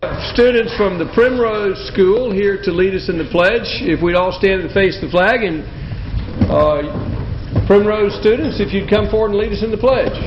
Students from the Primrose School here to lead us in the pledge. If we'd all stand and face the flag, and Primrose students, if you'd come forward and lead us in the pledge.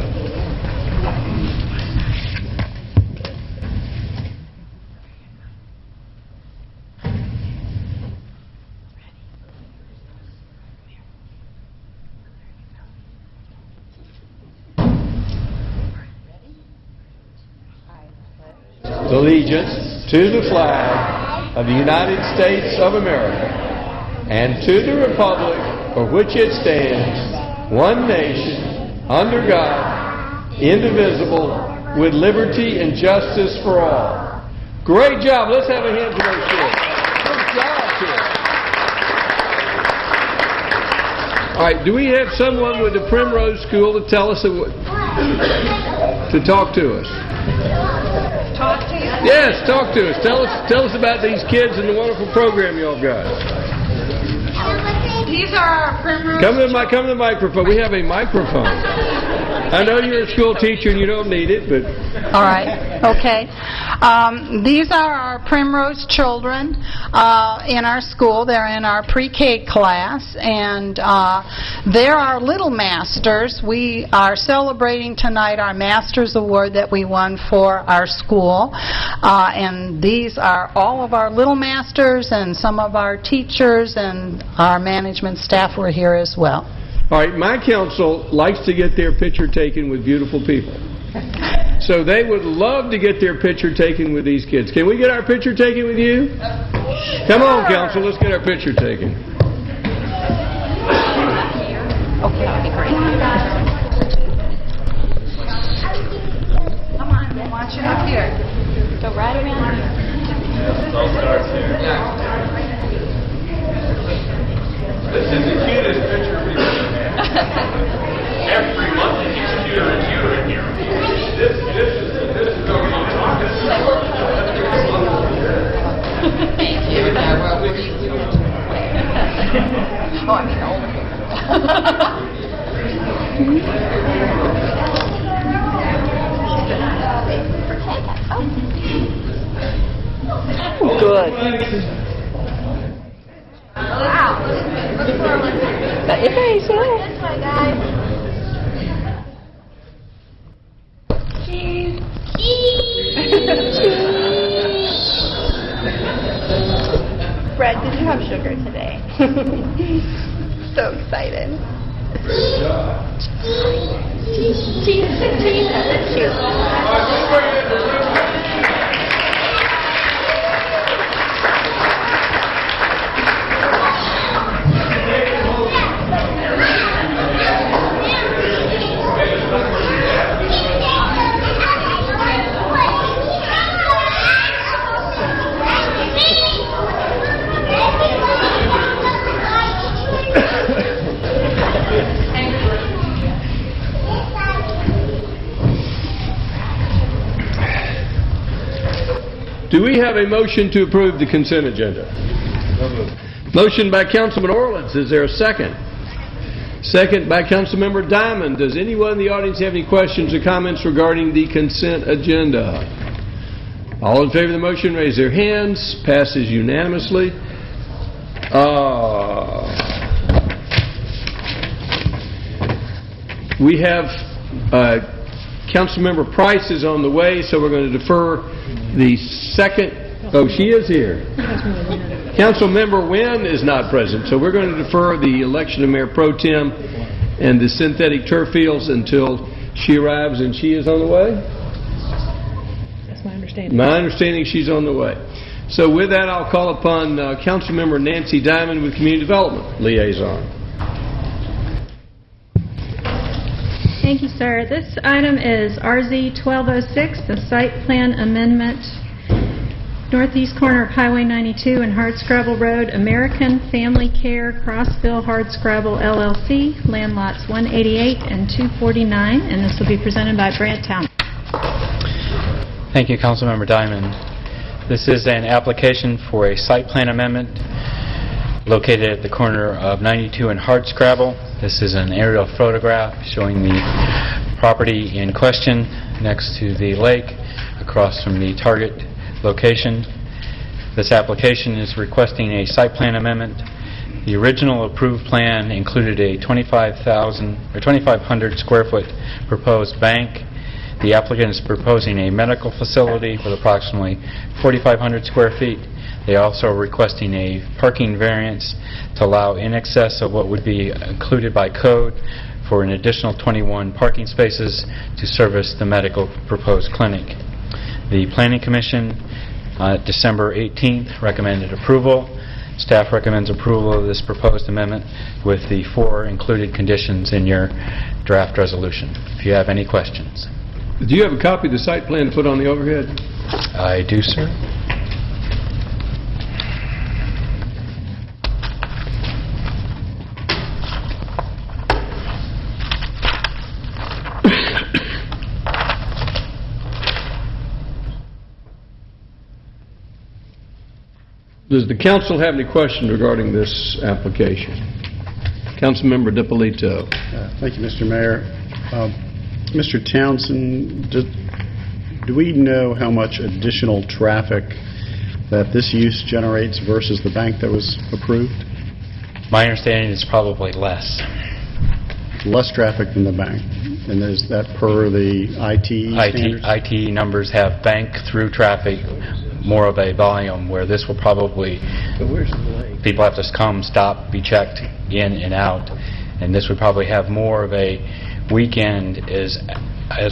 Allegiance to the flag of the United States of America and to the republic for which it stands, one nation, under God, indivisible, with liberty and justice for all. Great job. Let's have a hand for those kids. Good job, kids. All right, do we have someone with the Primrose School to tell us, to talk to us? Talk to you? Yes, talk to us. Tell us about these kids and the wonderful program y'all got. These are our Primrose. Come to the microphone. We have a microphone. I know you're a school teacher and you don't need it, but... All right. Okay. These are our Primrose children in our school. They're in our pre-K class, and they're our Little Masters. We are celebrating tonight our Masters Award that we won for our school, and these are all of our Little Masters, and some of our teachers and our management staff were here as well. All right, my council likes to get their picture taken with beautiful people. So they would love to get their picture taken with these kids. Can we get our picture taken with you? Come on, council, let's get our picture taken. Okay, that would be great. Come on, I want you up here. Go right around here. It all starts here. This is the cutest picture we've ever had. Every month it gets cuter and cuter in here. This is going on talking. Thank you. Well, we oh, I mean, older. Good. Wow. Hey, sure. Cheese. Fred, did you have sugar today? So excited. Do we have a motion to approve the consent agenda? Motion by Councilman Orleans. Is there a second? Second by Councilmember Diamond. Does anyone in the audience have any questions or comments regarding the consent agenda? All in favor of the motion, raise their hands. Passes unanimously. We have Councilmember Price is on the way, so we're going to defer the second. Oh, she is here. Councilmember Wynn is not present, so we're going to defer the election of Mayor Pro Tem and the synthetic turf fields until she arrives, and she is on the way? That's my understanding. My understanding, she's on the way. So with that, I'll call upon Councilmember Nancy Diamond with Community Development Liaison. Thank you, sir. This item is RZ 1206, the site plan amendment, northeast corner of Highway 92 and Hardscrabble Road, American Family Care, Crossville Hardscrabble LLC, land lots 188 and 249, and this will be presented by Brad Town. Thank you, Councilmember Diamond. This is an application for a site plan amendment located at the corner of 92 and Hardscrabble. This is an aerial photograph showing the property in question next to the lake across from the Target location. This application is requesting a site plan amendment. The original approved plan included a 2,500 square foot proposed bank. The applicant is proposing a medical facility with approximately 4,500 square feet. They also are requesting a parking variance to allow in excess of what would be included by code for an additional 21 parking spaces to service the medical proposed clinic. The Planning Commission, December 18th, recommended approval. Staff recommends approval of this proposed amendment with the 4 included conditions in your draft resolution. If you have any questions. Do you have a copy of the site plan to put on the overhead? I do, sir. Does the council have any questions regarding this application? Councilmember DiPolito. Thank you, Mr. Mayor. Mr. Townsend, do we know how much additional traffic that this use generates versus the bank that was approved? My understanding is probably less. Less traffic than the bank. And is that per the IT standards? IT numbers have bank through traffic more of a volume, where this will probably, people have to come, stop, be checked in and out, and this would probably have more of a weekend as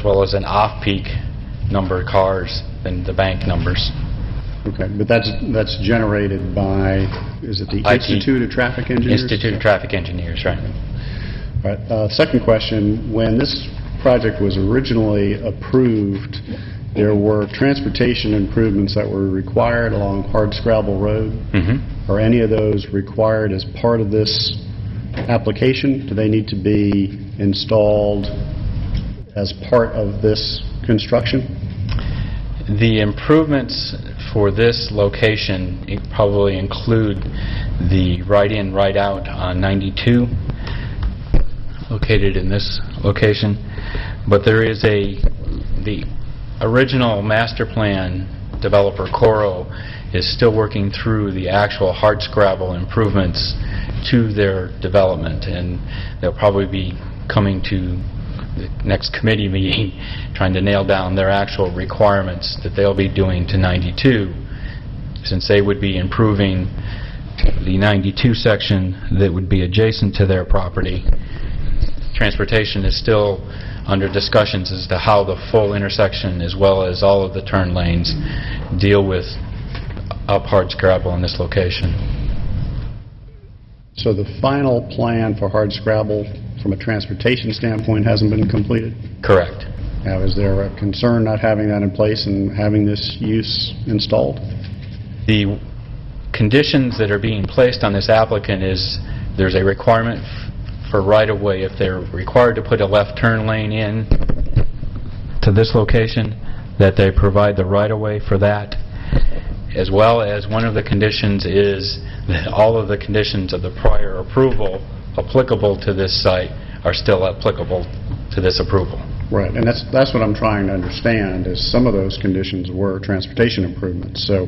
well as an off-peak number of cars than the bank numbers. Okay, but that's generated by, is it the IT. Institute of Traffic Engineers? Institute of Traffic Engineers, right. All right. Second question, when this project was originally approved, there were transportation improvements that were required along Hardscrabble Road. Are any of those required as part of this application? Do they need to be installed as part of this construction? The improvements for this location probably include the right-in, right-out on 92, located in this location. But there is the original master plan developer, Coro, is still working through the actual hardscrabble improvements to their development, and they'll probably be coming to the next committee meeting trying to nail down their actual requirements that they'll be doing to 92, since they would be improving the 92 section that would be adjacent to their property. Transportation is still under discussions as to how the full intersection, as well as all of the turn lanes, deal with up hardscrabble in this location. So the final plan for Hardscrabble from a transportation standpoint hasn't been completed? Correct. Now, is there a concern not having that in place and having this use installed? The conditions that are being placed on this applicant is there's a requirement for right-of-way. If they're required to put a left turn lane in to this location, that they provide the right-of-way for that, as well as one of the conditions is that all of the conditions of the prior approval applicable to this site are still applicable to this approval. Right, and that's what I'm trying to understand, is some of those conditions were transportation improvements. So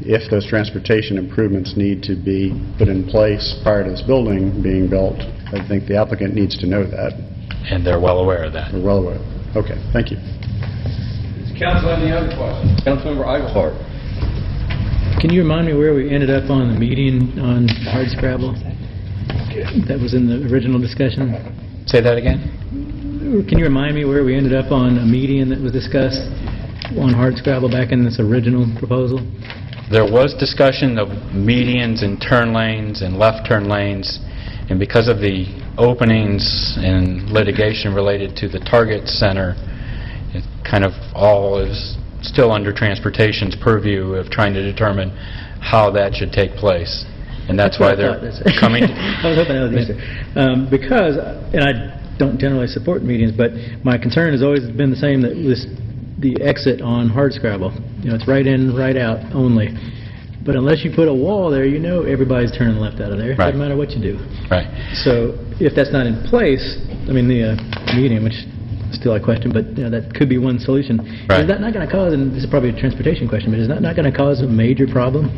if those transportation improvements need to be put in place prior to this building being built, I think the applicant needs to know that. And they're well aware of that. We're well aware. Okay, thank you. Does council have any other questions? Councilmember Eichelhardt. Can you remind me where we ended up on the median on Hardscrabble? That was in the original discussion. Say that again? Can you remind me where we ended up on a median that was discussed on Hardscrabble back in this original proposal? There was discussion of medians and turn lanes and left turn lanes, and because of the openings and litigation related to the Target Center, it kind of all is still under transportation's purview of trying to determine how that should take place. And that's why they're coming. I was hoping that was the answer. Because, and I don't generally support medians, but my concern has always been the same, that the exit on Hardscrabble, it's right in, right out only. But unless you put a wall there, everybody's turning left out of there. Right. Doesn't matter what you do. Right. So if that's not in place, the median, which still a question, but that could be one solution. Right. Is that not going to cause, and this is probably a transportation question, but is that not going to cause a major problem?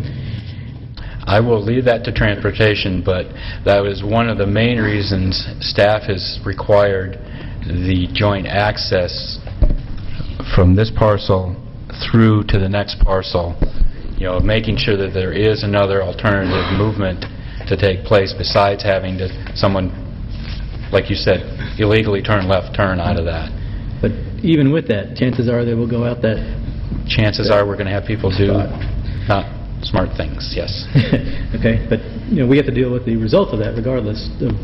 I will leave that to transportation, but that was one of the main reasons staff has required the joint access from this parcel through to the next parcel, making sure that there is another alternative movement to take place besides having someone, like you said, illegally turn left turn out of that. But even with that, chances are they will go out that... Chances are we're going to have people do not smart things, yes. Okay, but we have to deal with the result of that regardless of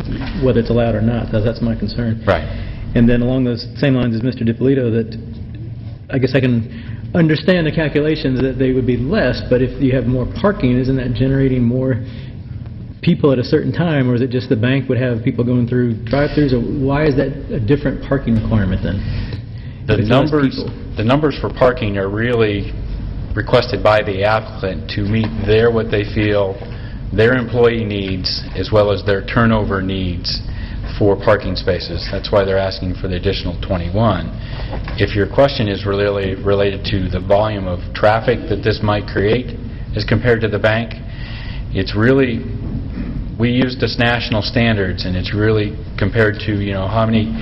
whether it's allowed or not. That's my concern. Right. And then along those same lines as Mr. DiPolito, that I guess I can understand the calculations that they would be less, but if you have more parking, isn't that generating more people at a certain time, or is it just the bank would have people going through drive-thrus, or why is that a different parking requirement then? The numbers for parking are really requested by the applicant to meet what they feel their employee needs as well as their turnover needs for parking spaces. That's why they're asking for the additional 21. If your question is really related to the volume of traffic that this might create as compared to the bank, it's really, we use this national standards, and it's really compared to, how many,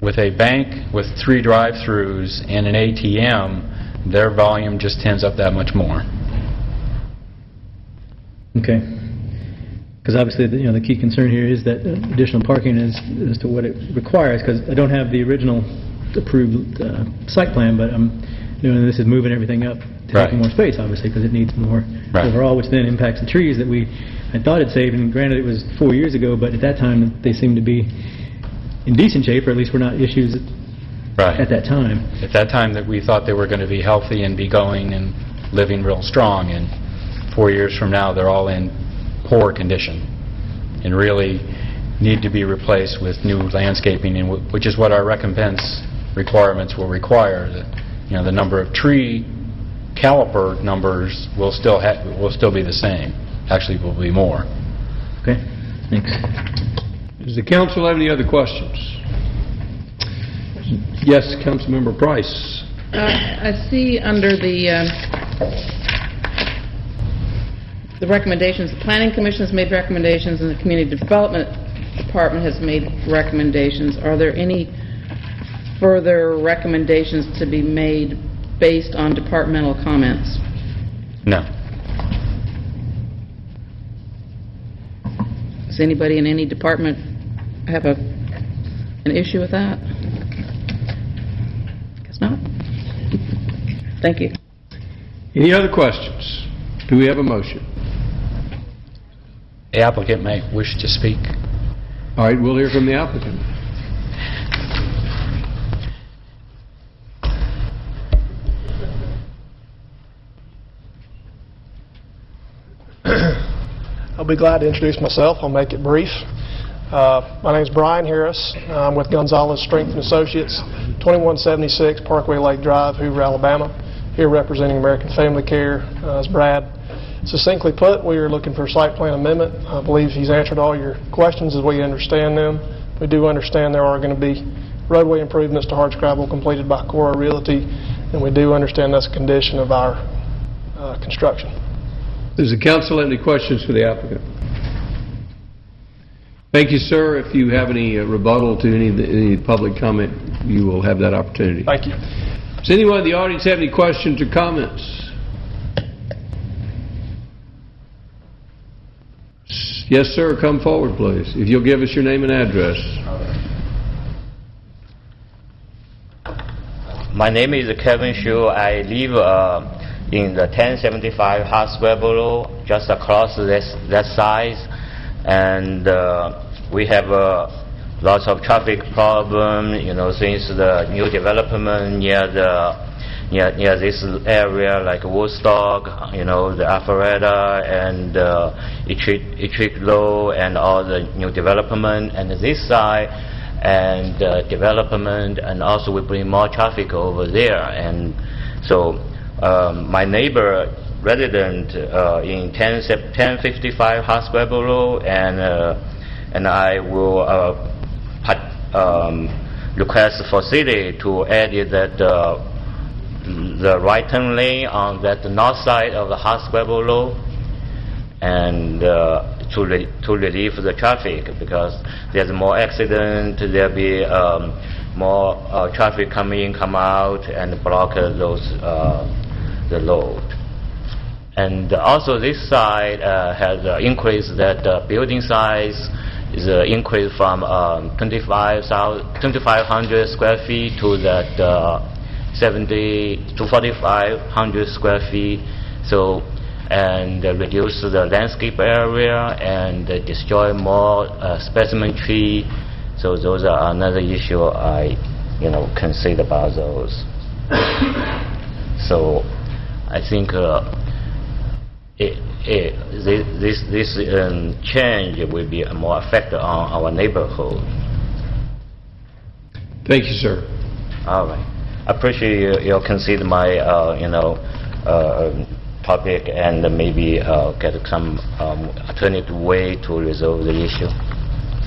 with a bank with 3 drive-thrus and an ATM, their volume just tends up that much more. Okay. Because obviously, the key concern here is that additional parking is as to what it requires, because I don't have the original approved site plan, but this is moving everything up to Right. have more space, obviously, because it needs more Right. overall, which then impacts the trees that I thought had saved, and granted it was 4 years ago, but at that time they seemed to be in decent shape, or at least were not issues Right. at that time. At that time that we thought they were going to be healthy and be going and living real strong, and 4 years from now they're all in poor condition and really need to be replaced with new landscaping, and which is what our recompense requirements will require. The number of tree caliper numbers will still be the same. Actually, will be more. Okay, thanks. Does the council have any other questions? Yes, Councilmember Price. I see under the recommendations, the Planning Commission has made recommendations and the Community Development Department has made recommendations. Are there any further recommendations to be made based on departmental comments? No. Does anybody in any department have an issue with that? Guess not. Thank you. Any other questions? Do we have a motion? The applicant may wish to speak. All right, we'll hear from the applicant. I'll be glad to introduce myself. I'll make it brief. My name is Brian Harris. I'm with Gonzalez Strength & Associates, 2176 Parkway Lake Drive, Hoover, Alabama. Here representing American Family Care. As Brad succinctly put, we are looking for a site plan amendment. I believe he's answered all your questions as we understand them. We do understand there are going to be roadway improvements to hardscrabble completed by Cora Realty, and we do understand that's a condition of our construction. Does the council have any questions for the applicant? Thank you, sir. If you have any rebuttal to any public comment, you will have that opportunity. Thank you. Does anyone in the audience have any questions or comments? Yes, sir. Come forward, please. If you'll give us your name and address. My name is Kevin Shu. I live in the 1075 Hardscrabble, just across that side, and we have lots of traffic problem, since the new development near this area, like Woodstock, the Alpharetta and Ettrick Low and all the new development, and this side and development, and also we bring more traffic over there. And so my neighbor resident in 1055 Hardscrabble Road, and I will request for city to add that the right turn lane on that north side of the Hardscrabble Road, and to relieve the traffic, because there's more accident, there'll be more traffic come in, come out, and block the road. And also this side has increased that building size is increased from 2,500 square feet to that 4,500 square feet. So, and reduce the landscape area and destroy more specimen tree. So those are another issue I, consider about those. So I think this change will be a more effect on our neighborhood. Thank you, sir. All right. I appreciate you consider my, topic and maybe get some alternative way to resolve the issue.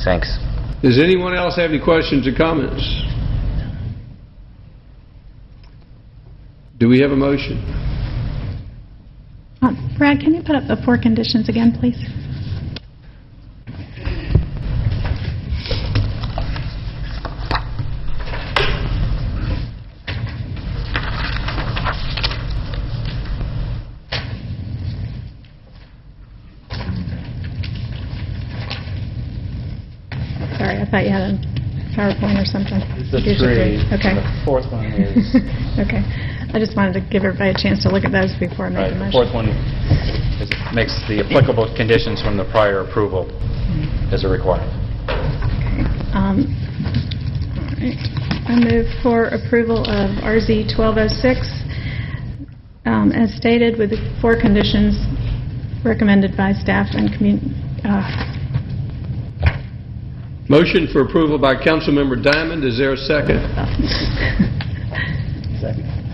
Thanks. Does anyone else have any questions or comments? Do we have a motion? Brad, can you put up the 4 conditions again, please? Sorry, I thought you had a PowerPoint or something. The 3. Okay. The 4th one is... Okay. I just wanted to give everybody a chance to look at those before I make Right, the the motion. 4th one makes the applicable conditions from the prior approval as a requirement. All right. I move for approval of RZ 1206 as stated with the 4 conditions recommended by staff and Motion for approval by Councilmember Diamond. Is there a second?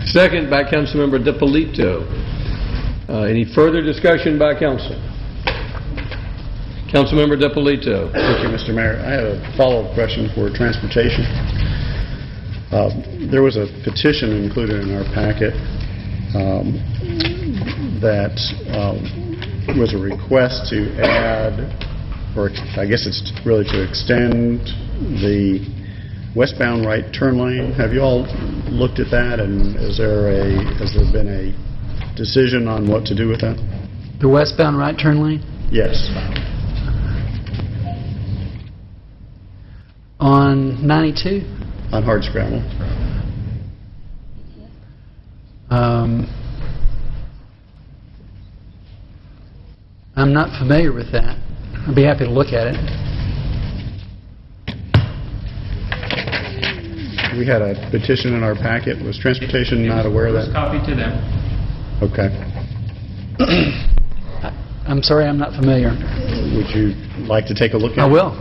Second by Councilmember DiPolito. Any further discussion by council? Councilmember DiPolito. Thank you, Mr. Mayor. I have a follow-up question for transportation. There was a petition included in our packet that was a request to add, or I guess it's really to extend the westbound right turn lane. Have you all looked at that, and has there been a decision on what to do with that? The westbound right turn lane? Yes. On 92? On Hardscrabble. I'm not familiar with that. I'd be happy to look at it. We had a petition in our packet. Was transportation not aware of that? Copy to them. Okay. I'm sorry, I'm not familiar. Would you like to take a look at it? I will.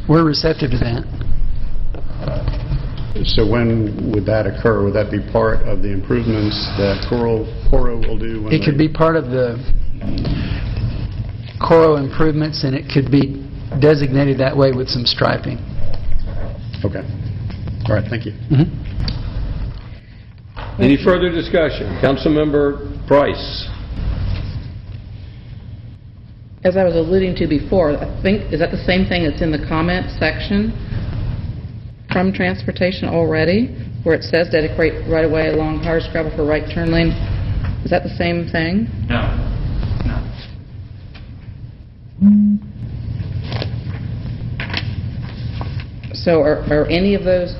We're receptive to that. So when would that occur? Would that be part of the improvements that Coro will do? When It could be part of the Coro improvements, and it could be designated that way with some striping. Okay. All right, thank you. Any further discussion? Councilmember Price. As I was alluding to before, I think, is that the same thing that's in the comment section from transportation already, where it says dedicate right-of-way along Hardscrabble for right turn lane? Is that the same thing? No. So are any of those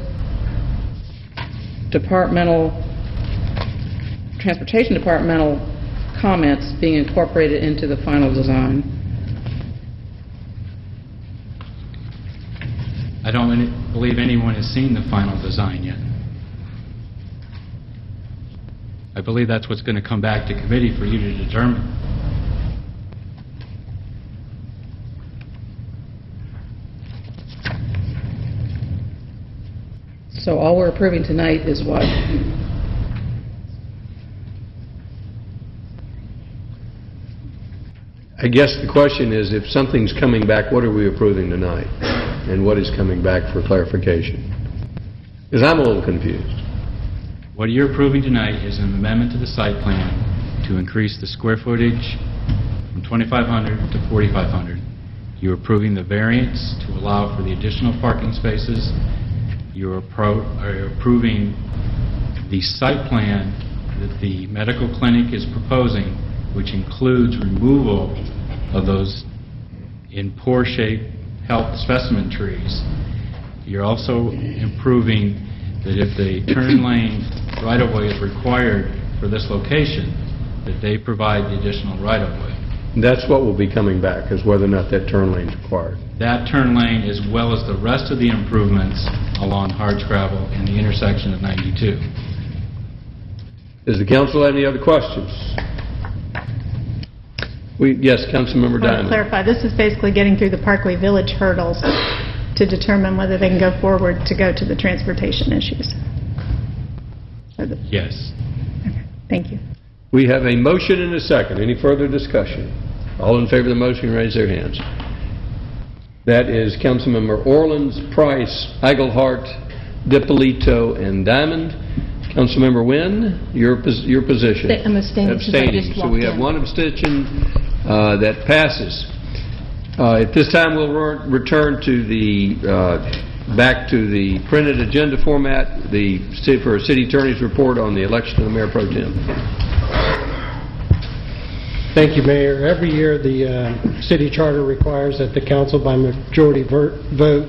transportation departmental comments being incorporated into the final design? I don't believe anyone has seen the final design yet. I believe that's what's going to come back to committee for you to determine. So all we're approving tonight is what? I guess the question is, if something's coming back, what are we approving tonight? And what is coming back for clarification? Because I'm a little confused. What you're approving tonight is an amendment to the site plan to increase the square footage from 2,500 to 4,500. You're approving the variance to allow for the additional parking spaces. You're approving the site plan that the medical clinic is proposing, which includes removal of those in poor shape health specimen trees. You're also improving that if the turn lane right-of-way is required for this location, that they provide the additional right-of-way. That's what will be coming back, is whether or not that turn lane is required. That turn lane, as well as the rest of the improvements along Hardscrabble and the intersection of 92. Does the council have any other questions? Yes, Councilmember I want to Diamond. clarify, this is basically getting through the Parkway Village hurdles to determine whether they can go forward to go to the transportation issues. Yes. Thank you. We have a motion and a second. Any further discussion? All in favor of the motion, raise their hands. That is Councilmember Orleans, Price, Eaglehart, DiPolito, and Diamond. Councilmember Wynn, your position. I'm abstaining since I just So we have walked in. one abstention that passes. At this time, we'll return to the back to the printed agenda format, for a city attorney's report on the election of the mayor pro tem. Thank you, Mayor. Every year, the city charter requires that the council by majority vote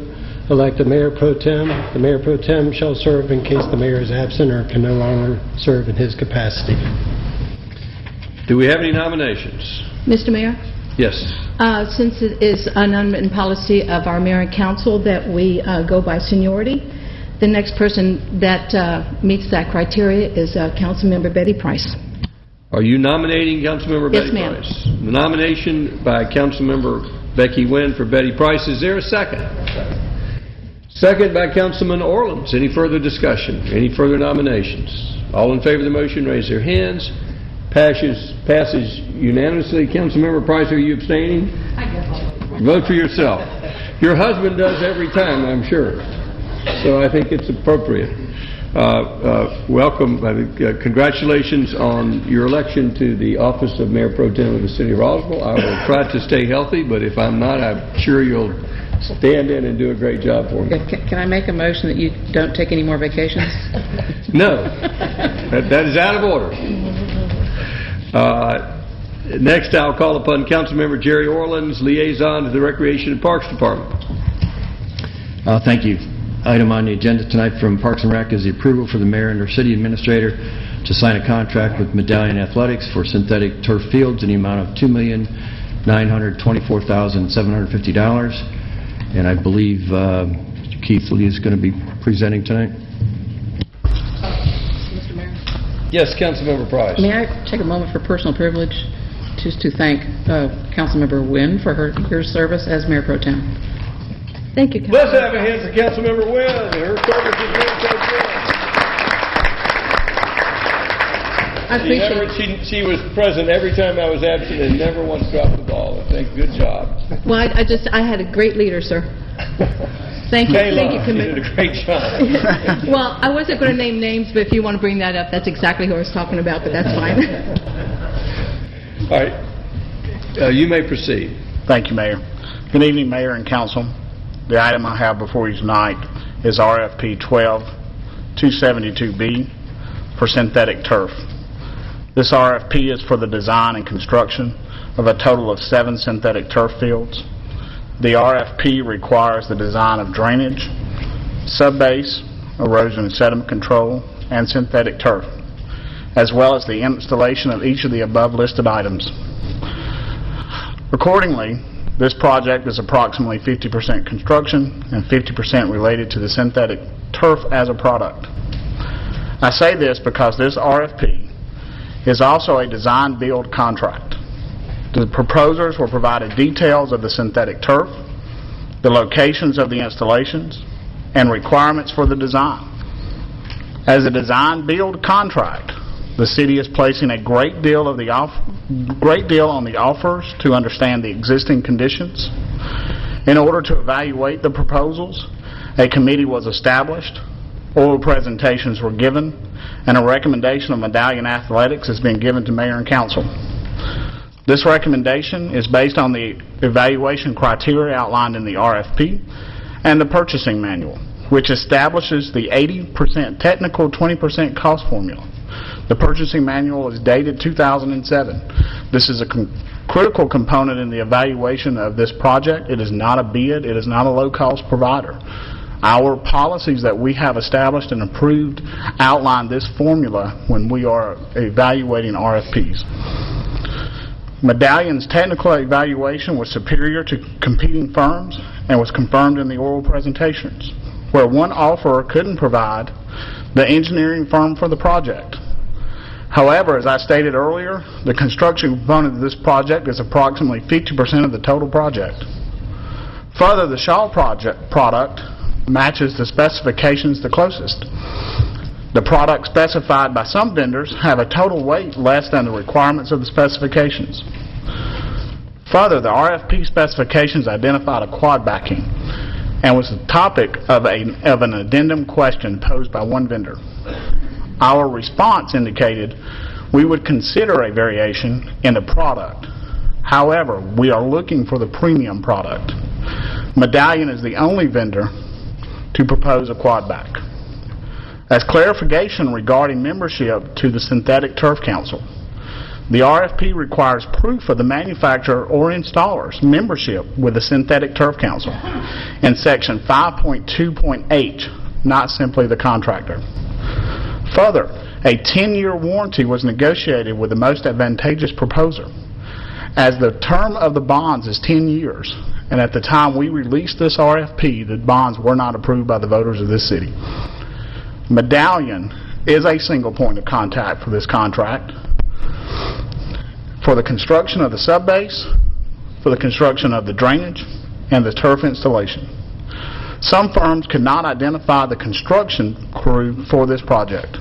elect a mayor pro tem. The mayor pro tem shall serve in case the mayor is absent or can no longer serve in his capacity. Do we have any nominations? Mr. Mayor, Yes. since it is an unwritten policy of our mayor and council that we go by seniority, the next person that meets that criteria is Councilmember Betty Price. Are you nominating Councilmember Yes, Betty ma'am. Price? The nomination by Councilmember Becky Wynn for Betty Price. Is there a second? Second by Councilman Orleans. Any further discussion? Any further nominations? All in favor of the motion, raise their hands. Passes unanimously. Councilmember Price, are you abstaining? Vote for yourself. Your husband does every time, I'm sure. So I think it's appropriate. Welcome. Congratulations on your election to the office of Mayor Pro Tem of the City of Roswell. I will try to stay healthy, but if I'm not, I'm sure you'll stand in and do a great job for me. Can I make a motion that you don't take any more vacations? No. That is out of order. Next, I'll call upon Councilmember Jerry Orleans, liaison to the Recreation and Parks Department. Thank you. Item on the agenda tonight from Parks and Rec is the approval for the mayor and our city administrator to sign a contract with Medallion Athletics for synthetic turf fields in the amount of $2,924,750. And I believe Mr. Keith Lee is going to be presenting tonight. Mr. Mayor? Yes, Councilmember Price. May I take a moment for personal privilege just to thank Councilmember Wynn for her service as Mayor Pro Tem. Thank you, Let's have a hand for Councilmember Wynn. Her service has been so good. I appreciate She was present every time I was absent and never once dropped the ball. I think good job. Well, I had a great leader, sir. Thank you. Kayla, Thank you, you Commissioner. did a great job. Well, I wasn't going to name names, but if you want to bring that up, that's exactly who I was talking about, but that's fine. All right. You may proceed. Thank you, Mayor. Good evening, Mayor and Council. The item I have before you tonight is RFP 12-272B for synthetic turf. This RFP is for the design and construction of a total of 7 synthetic turf fields. The RFP requires the design of drainage, subbase, erosion and sediment control, and synthetic turf, as well as the installation of each of the above listed items. Accordingly, This project is approximately 50% construction and 50% related to the synthetic turf as a product. I say this because this RFP is also a design-build contract. The proposers were provided details of the synthetic turf, the locations of the installations, and requirements for the design. As a design-build contract, the city is placing a great deal on the offers to understand the existing conditions. In order to evaluate the proposals, a committee was established, oral presentations were given, and a recommendation of Medallion Athletics has been given to Mayor and Council. This recommendation is based on the evaluation criteria outlined in the RFP and the purchasing manual, which establishes the 80% technical, 20% cost formula. The purchasing manual is dated 2007. This is a critical component in the evaluation of this project. It is not a bid. It is not a low-cost provider. Our policies that we have established and approved outline this formula when we are evaluating RFPs. Medallion's technical evaluation was superior to competing firms and was confirmed in the oral presentations, where one offerer couldn't provide the engineering firm for the project. However, as I stated earlier, the construction component of this project is approximately 50% of the total project. Further, the Shaw product matches the specifications the closest. The products specified by some vendors have a total weight less than the requirements of the specifications. Further, the RFP specifications identified a quad backing and was the topic of an addendum question posed by one vendor. Our response indicated we would consider a variation in the product. However, we are looking for the premium product. Medallion is the only vendor to propose a quad back. As clarification regarding membership to the Synthetic Turf Council, the RFP requires proof of the manufacturer or installer's membership with the Synthetic Turf Council in Section 5.2.H, not simply the contractor. Further, a 10-year warranty was negotiated with the most advantageous proposer. As the term of the bonds is 10 years, and at the time we released this RFP, the bonds were not approved by the voters of this city. Medallion is a single point of contact for this contract, for the construction of the subbase, for the construction of the drainage, and the turf installation. Some firms could not identify the construction crew for this project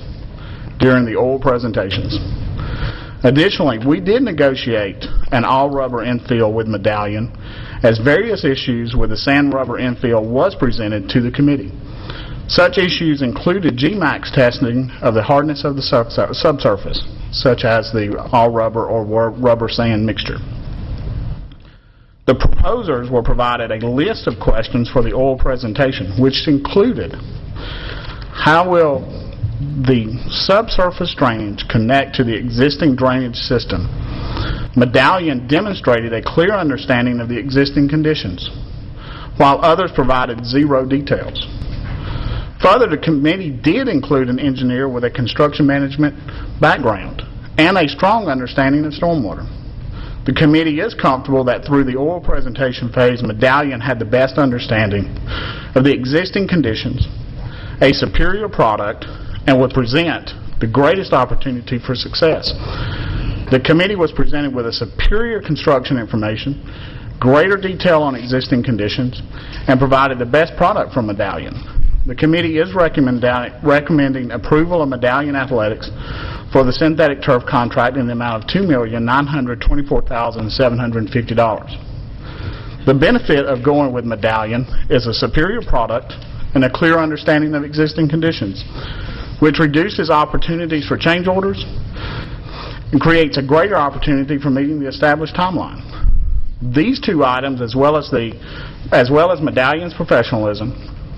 during the oral presentations. Additionally, we did negotiate an all-rubber infill with Medallion, as various issues with the sand rubber infill was presented to the committee. Such issues included GMAX testing of the hardness of the subsurface, such as the all-rubber or rubber sand mixture. The proposers were provided a list of questions for the oral presentation, which included: how will the subsurface drainage connect to the existing drainage system? Medallion demonstrated a clear understanding of the existing conditions, while others provided zero details. Further, the committee did include an engineer with a construction management background and a strong understanding of stormwater. The committee is comfortable that through the oral presentation phase, Medallion had the best understanding of the existing conditions, a superior product, and would present the greatest opportunity for success. The committee was presented with a superior construction information, greater detail on existing conditions, and provided the best product from Medallion. The committee is recommending approval of Medallion Athletics for the synthetic turf contract in the amount of $2,924,750. The benefit of going with Medallion is a superior product and a clear understanding of existing conditions, which reduces opportunities for change orders and creates a greater opportunity for meeting the established timeline. These two items, as well as Medallion's professionalism,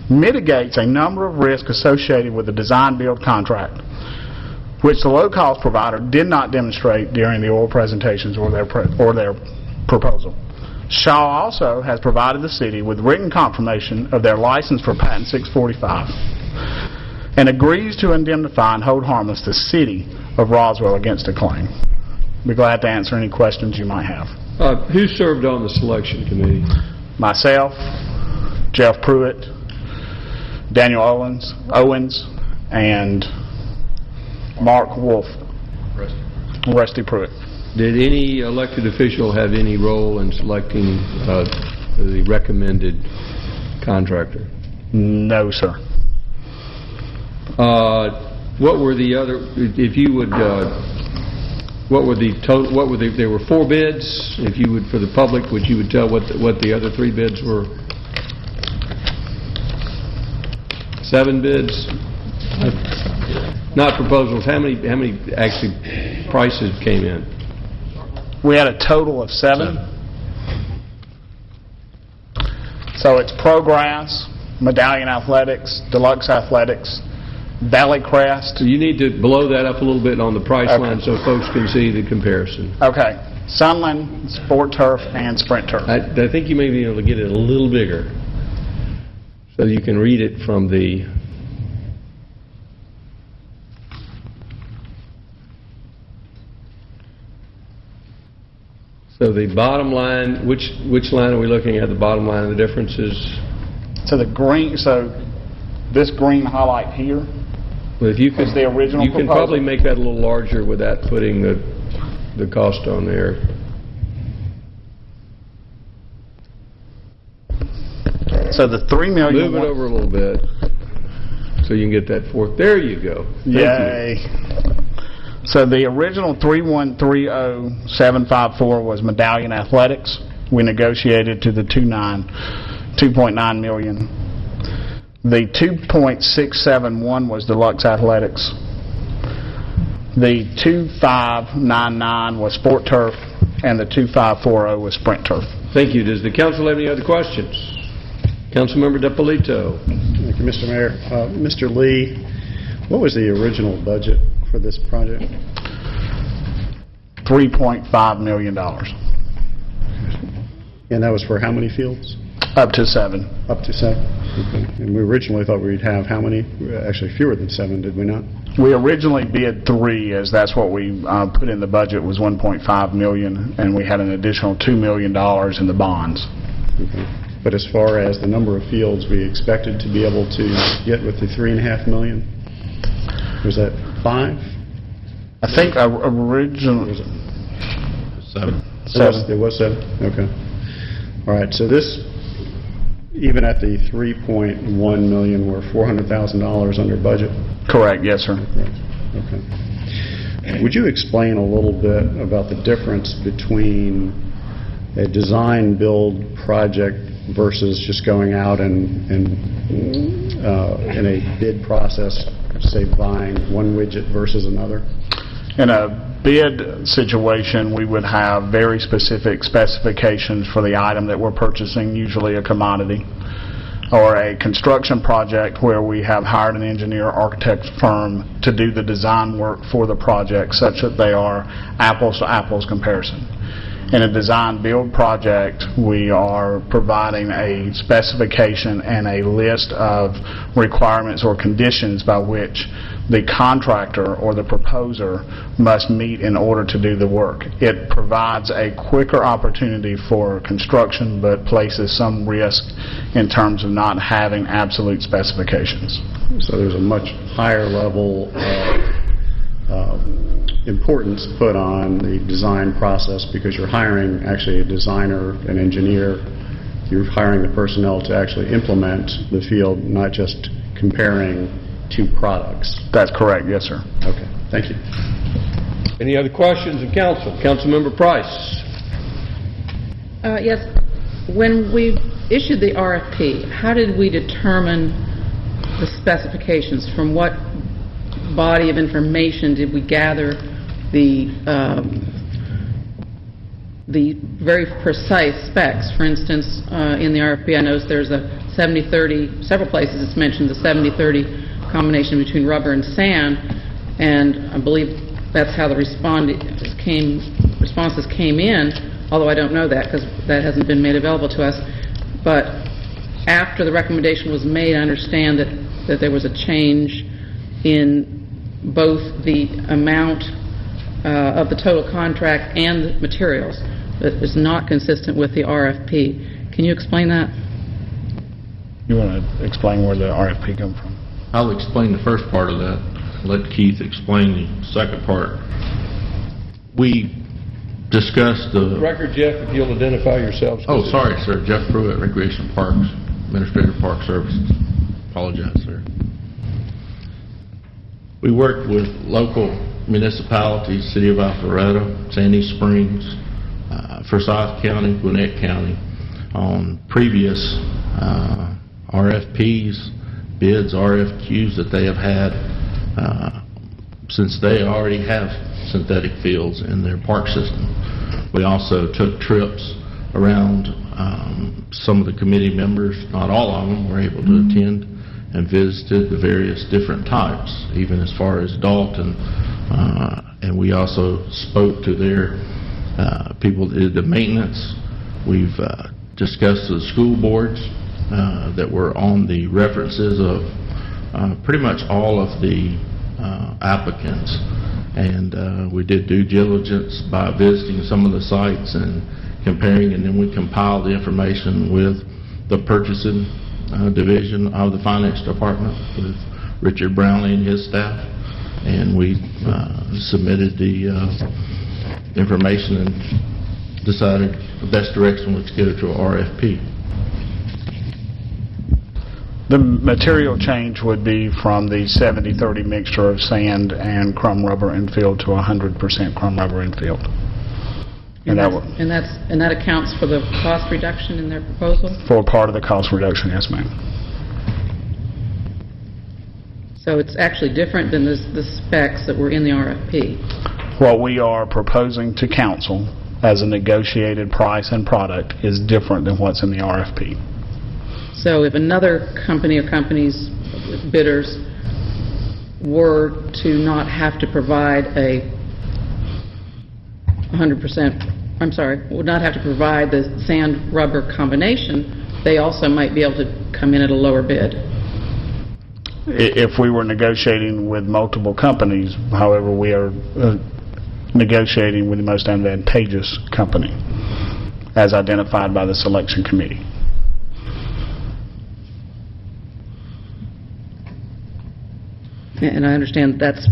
mitigates a number of risks associated with the design-build contract, which the low-cost provider did not demonstrate during the oral presentations or their proposal. Shaw also has provided the city with written confirmation of their license for Patent 645 and agrees to indemnify and hold harmless the city of Roswell against a claim. Be glad to answer any questions you might have. Who served on the selection committee? Myself, Jeff Pruitt, Daniel Owens, and Mark Wolf. Rusty Pruitt. Did any elected official have any role in selecting the recommended contractor? No, sir. What were the other, if you would, what were the total, there were 4 bids. If you would, for the public, you would tell what the other 3 bids were? 7 bids? Not proposals. How many actually prices came in? We had a total of 7. So it's Progress, Medallion Athletics, Deluxe Athletics, Valley Crest. So you need to blow that up a little bit on the price line so folks can see the comparison. Okay. Sunland, Sport Turf, and Sprint Turf. I think you may be able to get it a little bigger so you can read it from the... So the bottom line, which line are we looking at? The bottom line of the differences? So this green highlight here Well, if you could, is the original you can proposal. probably make that a little larger without putting the cost on there. So the $3 million. Move it over a little bit so you can get that fourth. There you go. Thank Yay. you. So the original 3130754 was Medallion Athletics. We negotiated to the 2.9 million. The 2.671 was Deluxe Athletics. The 2599 was Sport Turf, and the 2540 was Sprint Turf. Thank you. Does the council have any other questions? Councilmember DiPolito. Thank you, Mr. Mayor. Mr. Lee, what was the original budget for this project? $3.5 million. And that was for how many fields? Up to 7. Up to 7. Okay. And we originally thought we'd have how many? Actually, fewer than 7, did we not? We originally bid 3, as that's what we put in the budget was $1.5 million, and we had an additional $2 million in the bonds. Okay. But as far as the number of fields we expected to be able to get with the $3.5 million, was that 5? I think originally... 7. It was 7? Okay. All right, so this, even at the $3.1 million, we're $400,000 under budget? Correct, yes, sir. Okay. Would you explain a little bit about the difference between a design-build project versus just going out and in a bid process, say buying one widget versus another? In a bid situation, we would have very specific specifications for the item that we're purchasing, usually a commodity, or a construction project where we have hired an engineer architect firm to do the design work for the project such that they are apples to apples comparison. In a design-build project, we are providing a specification and a list of requirements or conditions by which the contractor or the proposer must meet in order to do the work. It provides a quicker opportunity for construction, but places some risk in terms of not having absolute specifications. So there's a much higher level of importance put on the design process because you're hiring actually a designer, an engineer. You're hiring the personnel to actually implement the field, not just comparing two products. That's correct, yes, sir. Okay, thank you. Any other questions of council? Councilmember Price. Yes. When we issued the RFP, how did we determine the specifications? From what body of information did we gather the very precise specs? For instance, in the RFP, I noticed there's a 70-30, several places it's mentioned the 70-30 combination between rubber and sand, and I believe that's how the responses came in, although I don't know that because that hasn't been made available to us. But after the recommendation was made, I understand that there was a change in both the amount of the total contract and the materials. that is not consistent with the RFP. Can you explain that? You want to explain where the RFP come from? I'll explain the first part of that. Let Keith explain the second part. We discussed the... Record, Jeff, if you'll identify yourselves. Oh, sorry, sir. Jeff Pruitt, Recreation Parks, Administrator of Park Services. Apologize, sir. We worked with local municipalities, City of Alpharetta, Sandy Springs, Forsyth County, Gwinnett County, on previous RFPs, bids, RFQs that they have had since they already have synthetic fields in their park system. We also took trips around. Some of the committee members, not all of them, were able to attend and visited the various different types, even as far as Dalton. And we also spoke to their people that did the maintenance. We've discussed the school boards that were on the references of pretty much all of the applicants. And we did due diligence by visiting some of the sites and comparing, and then we compiled the information with the purchasing division of the finance department with Richard Brownlee and his staff, and we submitted the information and decided the best direction was to get it to an RFP. The material change would be from the 70-30 mixture of sand and crumb rubber infield to 100% crumb rubber infield. And that accounts for the cost reduction in their proposal? For part of the cost reduction, yes, ma'am. So it's actually different than the specs that were in the RFP? What we are proposing to council as a negotiated price and product is different than what's in the RFP. So if another company or companies, bidders, were to not have to provide a 100%, would not have to provide the sand-rubber combination, they also might be able to come in at a lower bid. If we were negotiating with multiple companies, however, we are negotiating with the most advantageous company as identified by the selection committee. And I understand that's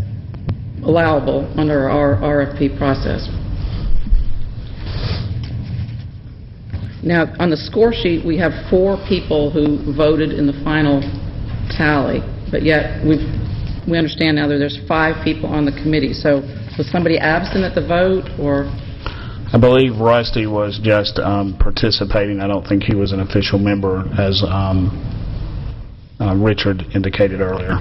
allowable under our RFP process. Now, on the score sheet, we have 4 people who voted in the final tally, but yet we understand now that there's 5 people on the committee. So was somebody absent at the vote, or? I believe Rusty was just participating. I don't think he was an official member, as Richard indicated earlier.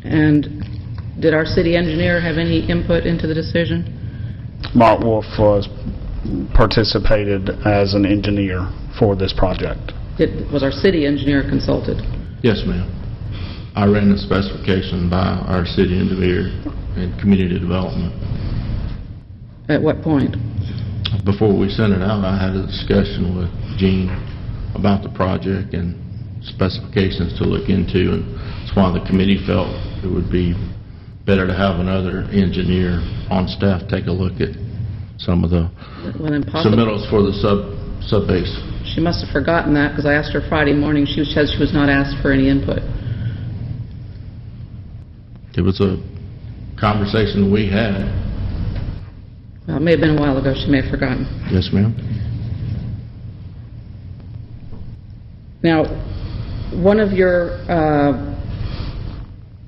And did our city engineer have any input into the decision? Mark Wolf participated as an engineer for this project. Was our city engineer consulted? Yes, ma'am. I ran the specification by our city engineer and community development. At what point? Before we sent it out, I had a discussion with Gene about the project and specifications to look into, and that's why the committee felt it would be better to have another engineer on staff take a look at some of the submittals for the sub-base. She must have forgotten that, because I asked her Friday morning. She said she was not asked for any input. It was a conversation we had. Well, it may have been a while ago. She may have forgotten. Yes, ma'am. Now, one of your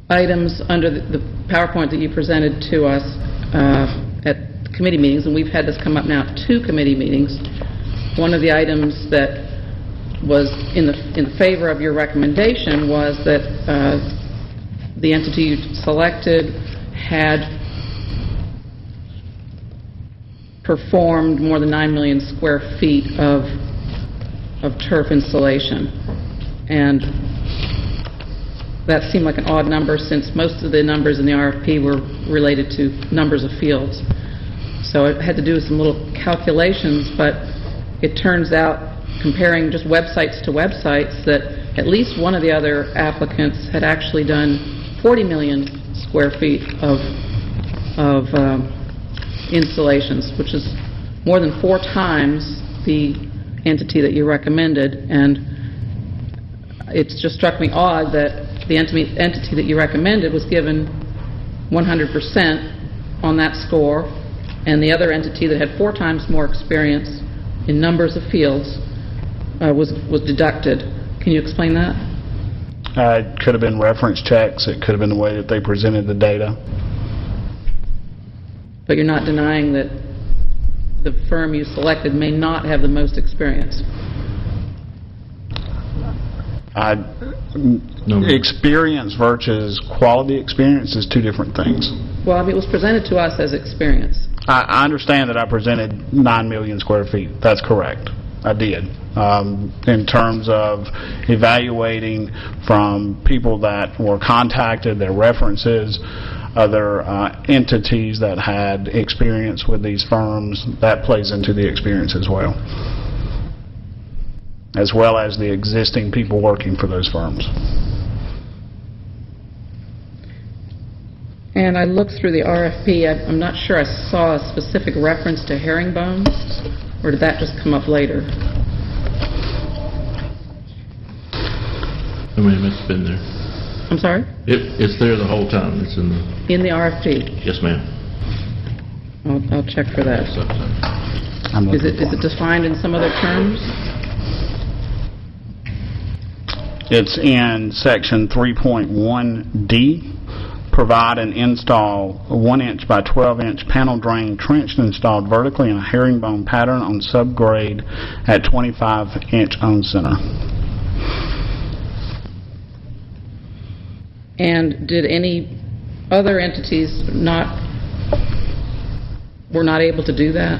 items under the PowerPoint that you presented to us at committee meetings, and we've had this come up now at 2 committee meetings, one of the items that was in favor of your recommendation was that the entity you selected had performed more than 9 million square feet of turf installation. And that seemed like an odd number, since most of the numbers in the RFP were related to numbers of fields. So it had to do with some little calculations, but it turns out, comparing just websites to websites, that at least one of the other applicants had actually done 40 million square feet of installations, which is more than 4 times the entity that you recommended, and it's just struck me odd that the entity that you recommended was given 100% on that score, and the other entity that had 4 times more experience in numbers of fields was deducted. Can you explain that? It could have been reference checks. It could have been the way that they presented the data. But you're not denying that the firm you selected may not have the most experience. Experience versus quality experience is 2 different things. Well, I mean, it was presented to us as experience. I understand that I presented 9 million square feet. That's correct. I did. In terms of evaluating from people that were contacted, their references, other entities that had experience with these firms, that plays into the experience as well as the existing people working for those firms. And I looked through the RFP. I'm not sure I saw a specific reference to herringbone, or did that just come up later? I mean, it's been there. I'm sorry? It's there the whole time. It's in the RFP? Yes, ma'am. I'll check for that. Is it defined in some other terms? It's in section 3.1D. Provide and install a 1-inch by 12-inch panel drain trenched and installed vertically in a herringbone pattern on subgrade at 25-inch own center. And did any other entities were not able to do that?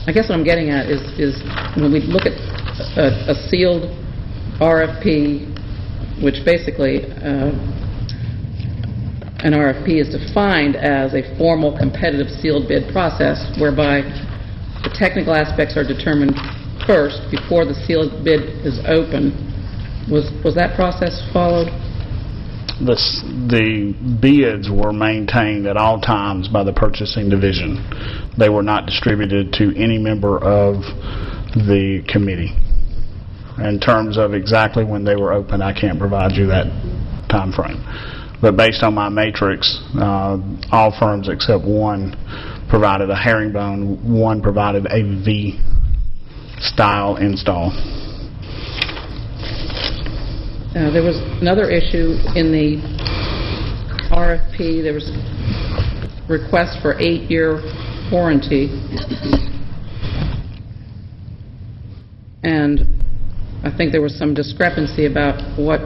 I guess what I'm getting at is when we look at a sealed RFP, which basically an RFP is defined as a formal competitive sealed bid process whereby the technical aspects are determined first before the sealed bid is open. Was that process followed? The bids were maintained at all times by the purchasing division. They were not distributed to any member of the committee. In terms of exactly when they were open, I can't provide you that time frame. But based on my matrix, all firms except one provided a herringbone, one provided a V-style install. There was another issue in the RFP. There was request for 8-year warranty. And I think there was some discrepancy about what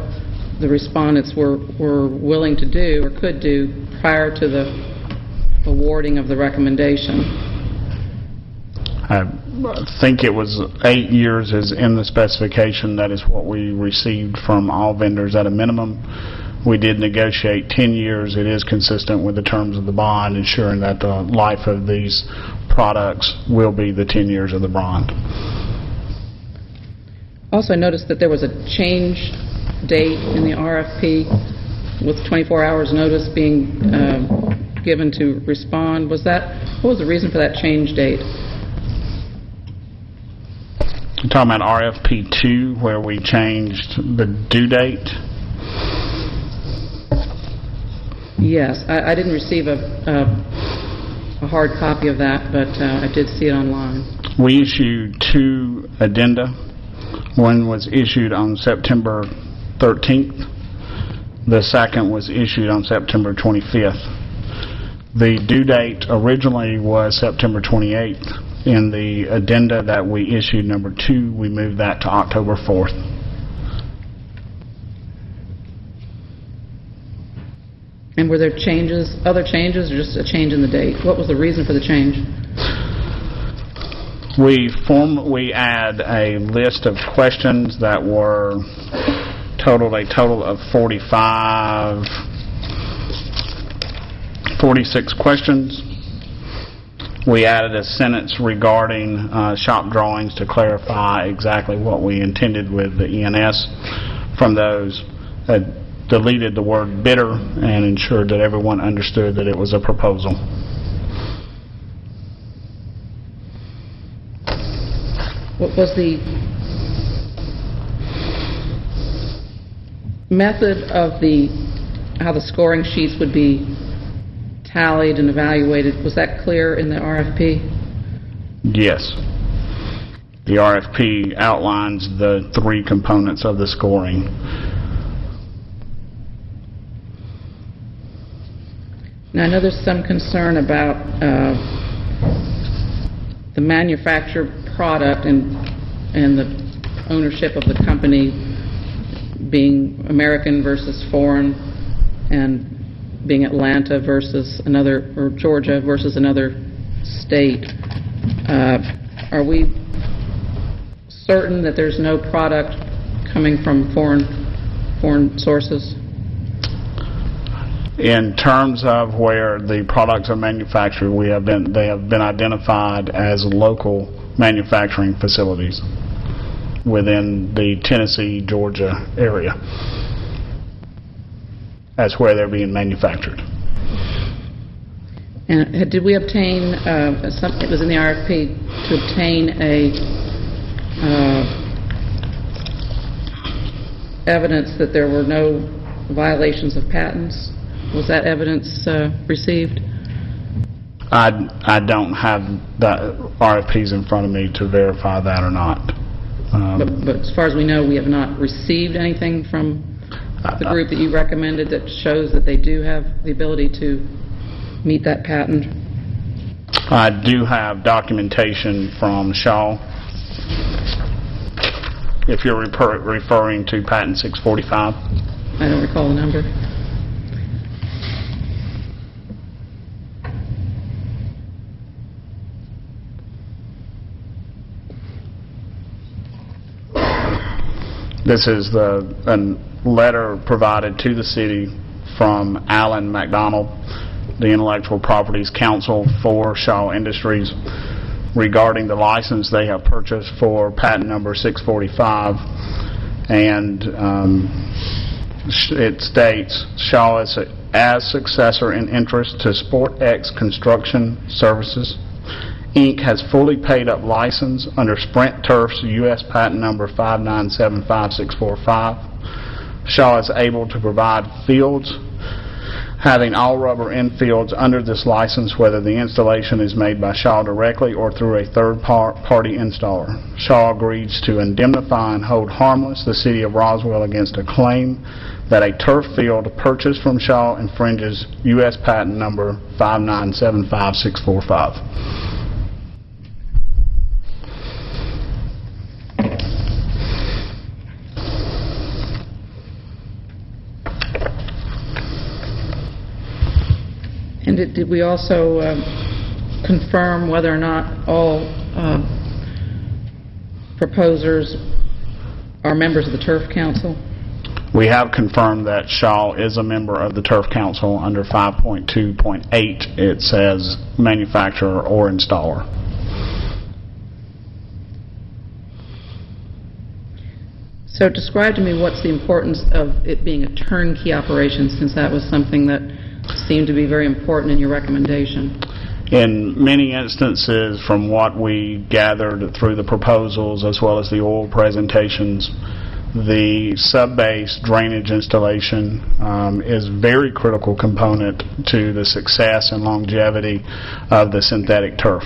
the respondents were willing to do or could do prior to the awarding of the recommendation. I think it was 8 years is in the specification. That is what we received from all vendors at a minimum. We did negotiate 10 years. It is consistent with the terms of the bond, ensuring that the life of these products will be the 10 years of the bond. Also, I noticed that there was a change date in the RFP with 24 hours notice being given to respond. What was the reason for that change date? You're talking about RFP 2, where we changed the due date? Yes. I didn't receive a hard copy of that, but I did see it online. We issued 2 addenda. One was issued on September 13th. The second was issued on September 25th. The due date originally was September 28th. In the addenda that we issued, number 2, we moved that to October 4th. And were there other changes, or just a change in the date? What was the reason for the change? We add a list of questions that were totaled a total of 46 questions. We added a sentence regarding shop drawings to clarify exactly what we intended with the ENS from those. Deleted the word bidder and ensured that everyone understood that it was a proposal. What was the method of how the scoring sheets would be tallied and evaluated? Was that clear in the RFP? Yes. The RFP outlines the 3 components of the scoring. Now, I know there's some concern about the manufactured product and the ownership of the company being American versus foreign, and being Atlanta versus another, or Georgia versus another state. Are we certain that there's no product coming from foreign sources? In terms of where the products are manufactured, they have been identified as local manufacturing facilities within the Tennessee, Georgia area. That's where they're being manufactured. And did we obtain, it was in the RFP, to obtain evidence that there were no violations of patents? Was that evidence received? I don't have the RFPs in front of me to verify that or not. But as far as we know, we have not received anything from the group that you recommended that shows that they do have the ability to meet that patent? I do have documentation from Shaw. If you're referring to patent 645. I don't recall the number. This is a letter provided to the city from Alan McDonald, the Intellectual Properties Counsel for Shaw Industries, regarding the license they have purchased for patent number 645. And it states, Shaw is as successor in interest to SportX Construction Services, Inc. has fully paid up license under Sprint Turf's U.S. patent number 5975645. Shaw is able to provide fields having all rubber infields under this license, whether the installation is made by Shaw directly or through a third-party installer. Shaw agrees to indemnify and hold harmless the city of Roswell against a claim that a turf field purchased from Shaw infringes U.S. patent number 5975645. And did we also confirm whether or not all proposers are members of the Turf Council? We have confirmed that Shaw is a member of the Turf Council. Under 5.2.8, it says manufacturer or installer. So describe to me what's the importance of it being a turnkey operation, since that was something that seemed to be very important in your recommendation. In many instances, from what we gathered through the proposals as well as the oral presentations, the sub-base drainage installation is a very critical component to the success and longevity of the synthetic turf.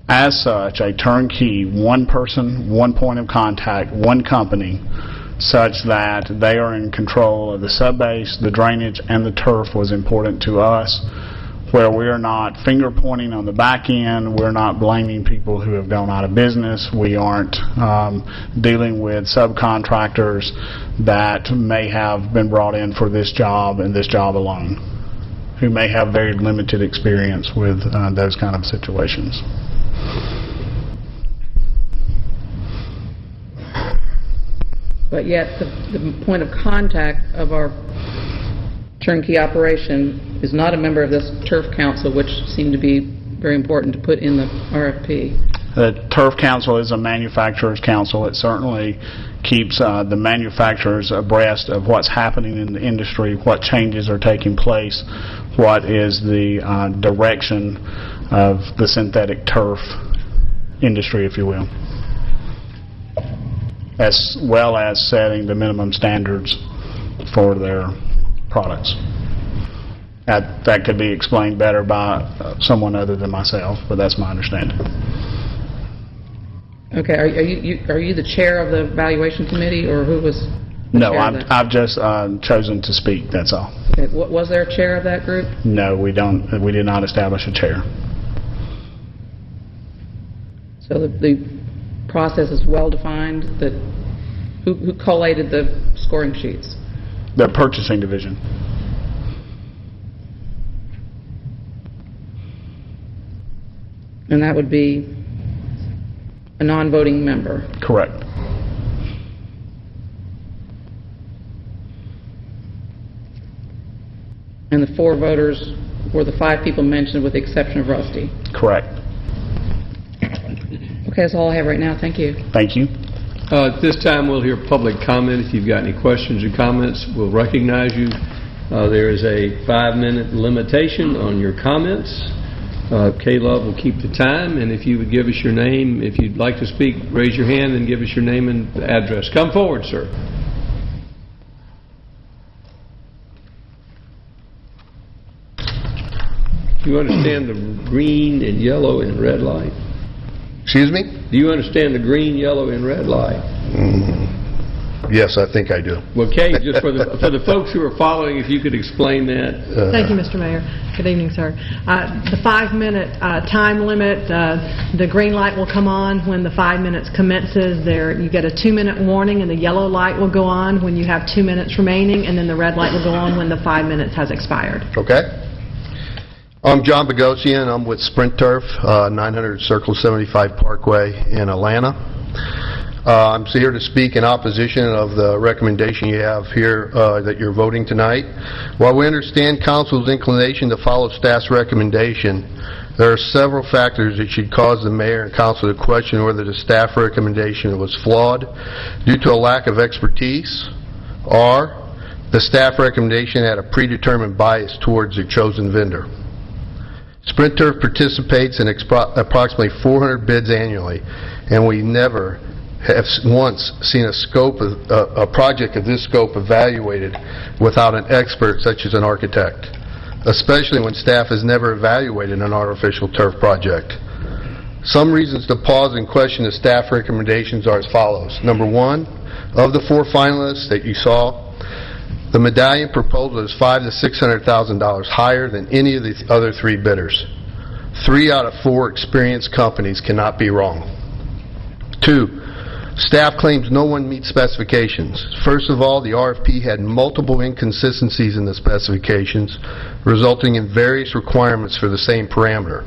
As such, a turnkey, one person, one point of contact, one company, such that they are in control of the sub-base, the drainage, and the turf was important to us, where we are not finger-pointing on the back end, we're not blaming people who have gone out of business, we aren't dealing with subcontractors that may have been brought in for this job and this job alone, who may have very limited experience with those kind of situations. But yet the point of contact of our turnkey operation is not a member of this Turf Council, which seemed to be very important to put in the RFP. The Turf Council is a manufacturer's council. It certainly keeps the manufacturers abreast of what's happening in the industry, what changes are taking place, what is the direction of the synthetic turf industry, if you will, as well as setting the minimum standards for their products. That could be explained better by someone other than myself, but that's my understanding. Okay, are you the chair of the evaluation committee, or who was the No, chair of that? I've just chosen to speak, that's all. Okay, was there a chair of that group? No, we did not establish a chair. So the process is well-defined, that who collated the scoring sheets? The purchasing division. And that would be a non-voting member. Correct. And the 4 voters were the 5 people mentioned with the exception of Rusty. Correct. Okay, that's all I have right now. Thank you. Thank you. At this time, we'll hear public comment. If you've got any questions or comments, we'll recognize you. There is a 5-minute limitation on your comments. K-Love will keep the time, and if you would give us your name, if you'd like to speak, raise your hand and give us your name and address. Come forward, sir. Do you understand the green and yellow and red light? Excuse me? Do you understand the green, yellow, and red light? Yes, I think I do. Well, Kate, just for the folks who are following, if you could explain that. Thank you, Mr. Mayor. Good evening, sir. The 5-minute time limit, the green light will come on when the 5 minutes commences. You get a 2-minute warning, and the yellow light will go on when you have 2 minutes remaining, and then the red light will go on when the 5 minutes has expired. Okay. I'm John Bogosian. I'm with Sprint Turf, 900 Circle 75 Parkway in Atlanta. I'm here to speak in opposition of the recommendation you have here that you're voting tonight. While we understand Council's inclination to follow staff's recommendation, there are several factors that should cause the Mayor and Council to question whether the staff recommendation was flawed due to a lack of expertise, or the staff recommendation had a predetermined bias towards their chosen vendor. Sprint Turf participates in approximately 400 bids annually, and we never have once seen a project of this scope evaluated without an expert such as an architect, especially when staff has never evaluated an artificial turf project. Some reasons to pause and question the staff recommendations are as follows. Number 1, of the 4 finalists that you saw, the medallion proposal is $500,000 to $600,000 higher than any of the other 3 bidders. 3 out of 4 experienced companies cannot be wrong. 2, staff claims no one meets specifications. First of all, the RFP had multiple inconsistencies in the specifications, resulting in various requirements for the same parameter.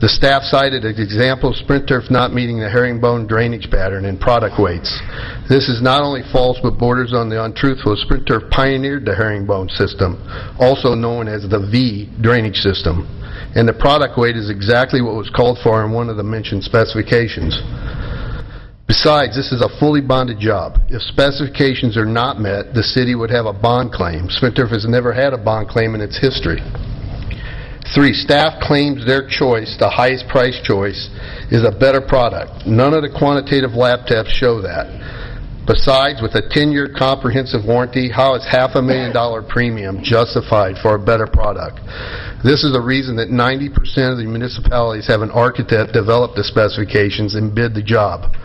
The staff cited an example of Sprint Turf not meeting the herringbone drainage pattern and product weights. This is not only false but borders on the untruthful. Sprint Turf pioneered the herringbone system, also known as the V drainage system, and the product weight is exactly what was called for in one of the mentioned specifications. Besides, this is a fully bonded job. If specifications are not met, the city would have a bond claim. Sprint Turf has never had a bond claim in its history. 3, staff claims their choice, the highest price choice, is a better product. None of the quantitative lab tests show that. Besides, with a 10-year comprehensive warranty, how is $500,000 premium justified for a better product? This is the reason that 90% of the municipalities have an architect develop the specifications and bid the job.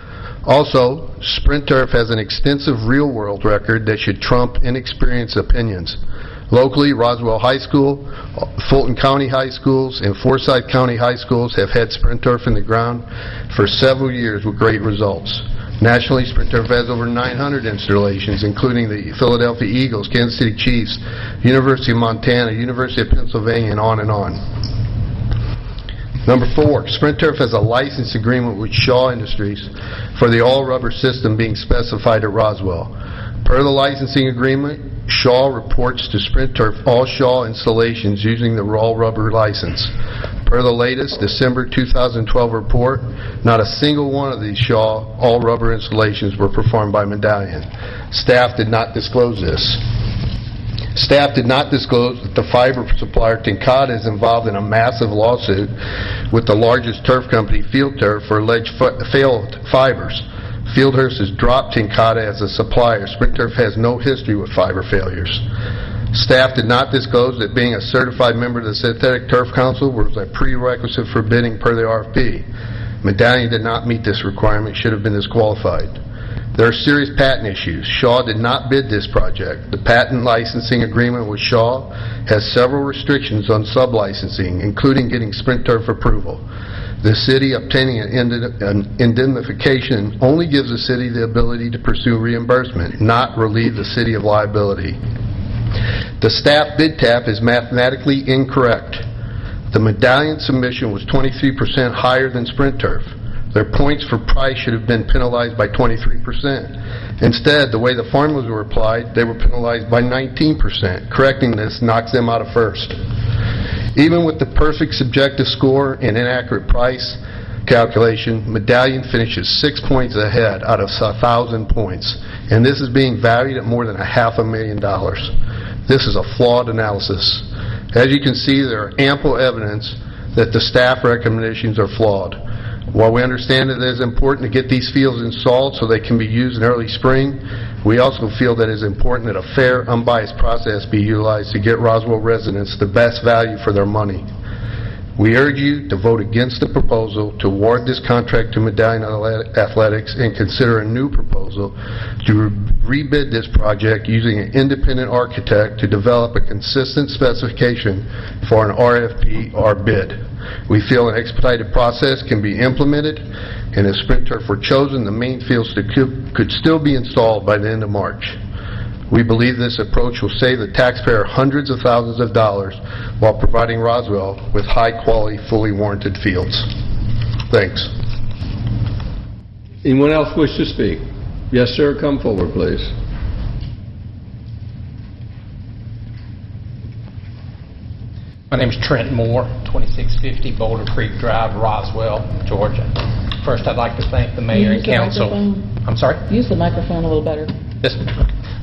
Also, Sprint Turf has an extensive real-world record that should trump inexperienced opinions. Locally, Roswell High School, Fulton County High Schools, and Forsyth County High Schools have had Sprint Turf in the ground for several years with great results. Nationally, Sprint Turf has over 900 installations, including the Philadelphia Eagles, Kansas City Chiefs, University of Montana, University of Pennsylvania, and on and on. Number 4, Sprint Turf has a license agreement with Shaw Industries for the all-rubber system being specified at Roswell. Per the licensing agreement, Shaw reports to Sprint Turf all Shaw installations using the raw rubber license. Per the latest December 2012 report, not a single one of these Shaw all-rubber installations were performed by Medallion. Staff did not disclose this. Staff did not disclose that the fiber supplier Tincada is involved in a massive lawsuit with the largest turf company, Field Turf, for alleged failed fibers. Fieldhurst has dropped Tincada as a supplier. Sprint Turf has no history with fiber failures. Staff did not disclose that being a certified member of the Synthetic Turf Council was a prerequisite for bidding per the RFP. Medallion did not meet this requirement, should have been disqualified. There are serious patent issues. Shaw did not bid this project. The patent licensing agreement with Shaw has several restrictions on sub-licensing, including getting Sprint Turf approval. The city obtaining an indemnification only gives the city the ability to pursue reimbursement, not relieve the city of liability. The staff bid tab is mathematically incorrect. The Medallion submission was 23% higher than Sprint Turf. Their points for price should have been penalized by 23%. Instead, the way the formulas were applied, they were penalized by 19%. Correcting this knocks them out of first. Even with the perfect subjective score and inaccurate price calculation, Medallion finishes 6 points ahead out of 1,000 points, and this is being valued at more than $500,000. This is a flawed analysis. As you can see, there are ample evidence that the staff recommendations are flawed. While we understand that it is important to get these fields installed so they can be used in early spring, we also feel that it is important that a fair, unbiased process be utilized to get Roswell residents the best value for their money. We urge you to vote against the proposal to award this contract to Medallion Athletics and consider a new proposal to rebid this project using an independent architect to develop a consistent specification for an RFP or bid. We feel an expedited process can be implemented, and if Sprint Turf were chosen, the main fields could still be installed by the end of March. We believe this approach will save the taxpayer hundreds of thousands of dollars while providing Roswell with high-quality, fully warranted fields. Thanks. Anyone else wish to speak? Yes, sir. Come forward, please. My name is Trent Moore, 2650 Boulder Creek Drive, Roswell, Georgia. First, I'd like to thank the mayor and council. I'm sorry? Use the microphone a little better. Yes,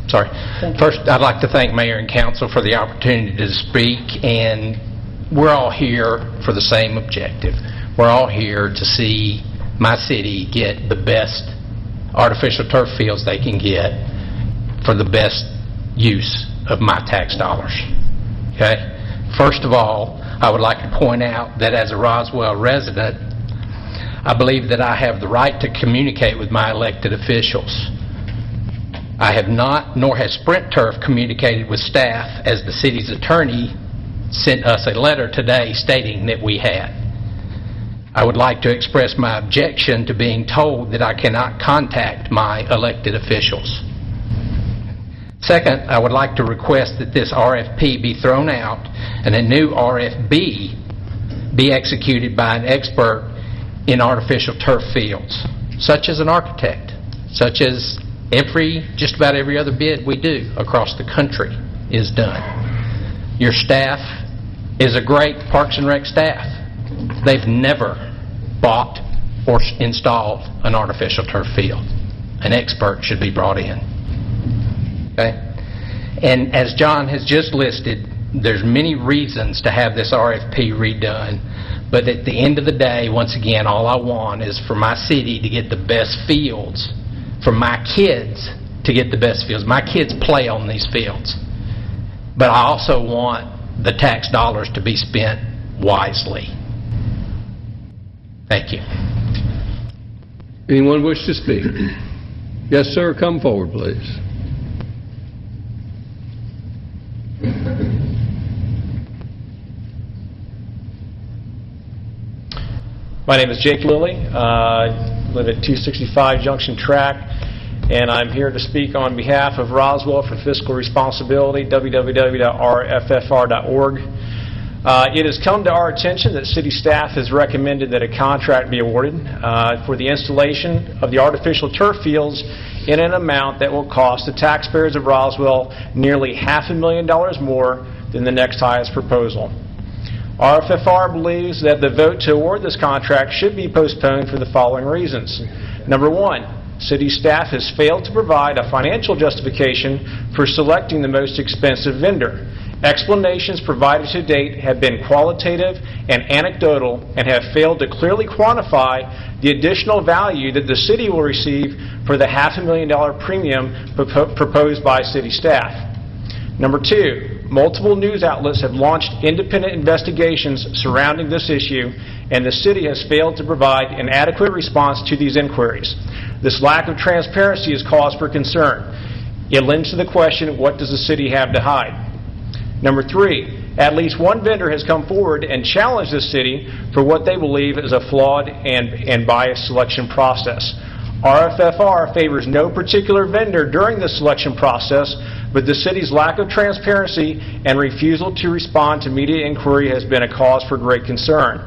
sorry. First, I'd like to thank mayor and council for the opportunity to speak, and we're all here for the same objective. We're all here to see my city get the best artificial turf fields they can get for the best use of my tax dollars. Okay? First of all, I would like to point out that as a Roswell resident, I believe that I have the right to communicate with my elected officials. I have not, nor has Sprint Turf communicated with staff, as the city's attorney sent us a letter today stating that we had. I would like to express my objection to being told that I cannot contact my elected officials. Second, I would like to request that this RFP be thrown out and a new RFB be executed by an expert in artificial turf fields, such as an architect, such as just about every other bid we do across the country is done. Your staff is a great Parks and Rec staff. They've never bought or installed an artificial turf field. An expert should be brought in. Okay? And as John has just listed, there's many reasons to have this RFP redone, but at the end of the day, once again, all I want is for my city to get the best fields, for my kids to get the best fields. My kids play on these fields. But I also want the tax dollars to be spent wisely. Thank you. Anyone wish to speak? Yes, sir. Come forward, please. My name is Jake Lilly. I live at 265 Junction Track, and I'm here to speak on behalf of Roswell for Fiscal Responsibility, www.rffr.org. It has come to our attention that city staff has recommended that a contract be awarded for the installation of the artificial turf fields in an amount that will cost the taxpayers of Roswell nearly $500,000 more than the next highest proposal. RFFR believes that the vote to award this contract should be postponed for the following reasons. Number one, city staff has failed to provide a financial justification for selecting the most expensive vendor. Explanations provided to date have been qualitative and anecdotal and have failed to clearly quantify the additional value that the city will receive for the $500,000 premium proposed by city staff. Number two, multiple news outlets have launched independent investigations surrounding this issue, and the city has failed to provide an adequate response to these inquiries. This lack of transparency is cause for concern. It lends to the question, what does the city have to hide? Number three, at least one vendor has come forward and challenged the city for what they believe is a flawed and biased selection process. RFFR favors no particular vendor during the selection process, but the city's lack of transparency and refusal to respond to media inquiry has been a cause for great concern.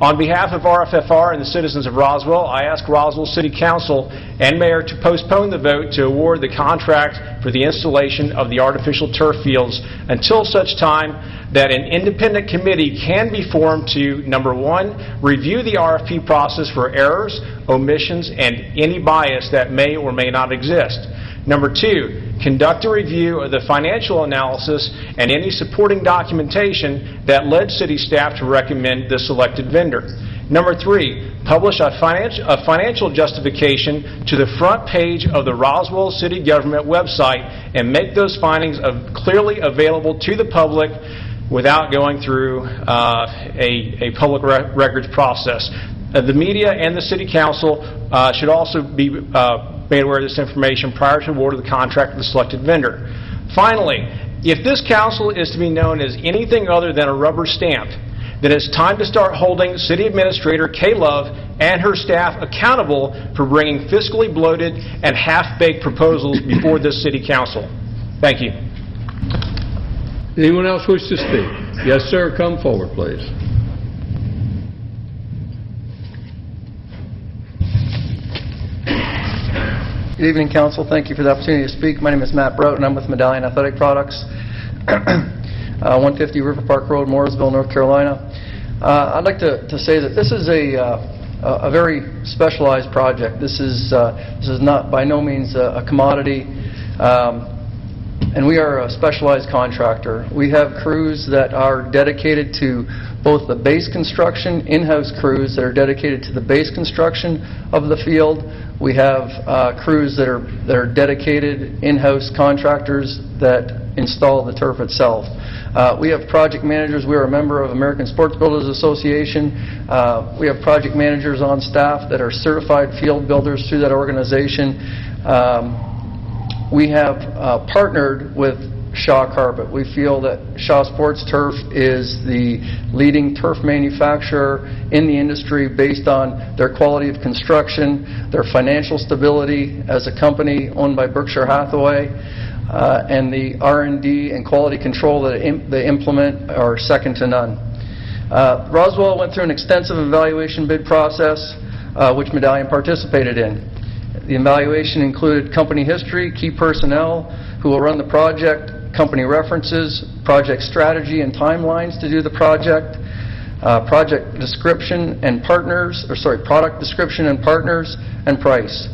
On behalf of RFFR and the citizens of Roswell, I ask Roswell City Council and Mayor to postpone the vote to award the contract for the installation of the artificial turf fields until such time that an independent committee can be formed to, number one, review the RFP process for errors, omissions, and any bias that may or may not exist. Number two, conduct a review of the financial analysis and any supporting documentation that led city staff to recommend the selected vendor. Number three, publish a financial justification to the front page of the Roswell City Government website and make those findings clearly available to the public without going through a public records process. The media and the City Council should also be made aware of this information prior to award of the contract to the selected vendor. Finally, if this council is to be known as anything other than a rubber stamp, then it's time to start holding City Administrator Kay Love and her staff accountable for bringing fiscally bloated and half-baked proposals before this City Council. Thank you. Anyone else wish to speak? Yes, sir. Come forward, please. Good evening, Council. Thank you for the opportunity to speak. My name is Matt Broughton. I'm with Medallion Athletic Products, 150 River Park Road, Mooresville, North Carolina. I'd like to say that this is a very specialized project. This is not by no means a commodity, and we are a specialized contractor. We have crews that are dedicated to both the base construction, in-house crews that are dedicated to the base construction of the field. We have crews that are dedicated in-house contractors that install the turf itself. We have project managers. We are a member of American Sports Builders Association. We have project managers on staff that are certified field builders through that organization. We have partnered with Shaw Carpet. We feel that Shaw Sports Turf is the leading turf manufacturer in the industry based on their quality of construction, their financial stability as a company owned by Berkshire Hathaway, and the R&D and quality control that they implement are second to none. Roswell went through an extensive evaluation bid process, which Medallion participated in. The evaluation included company history, key personnel who will run the project, company references, project strategy and timelines to do the project, project description and partners, product description and partners, and price.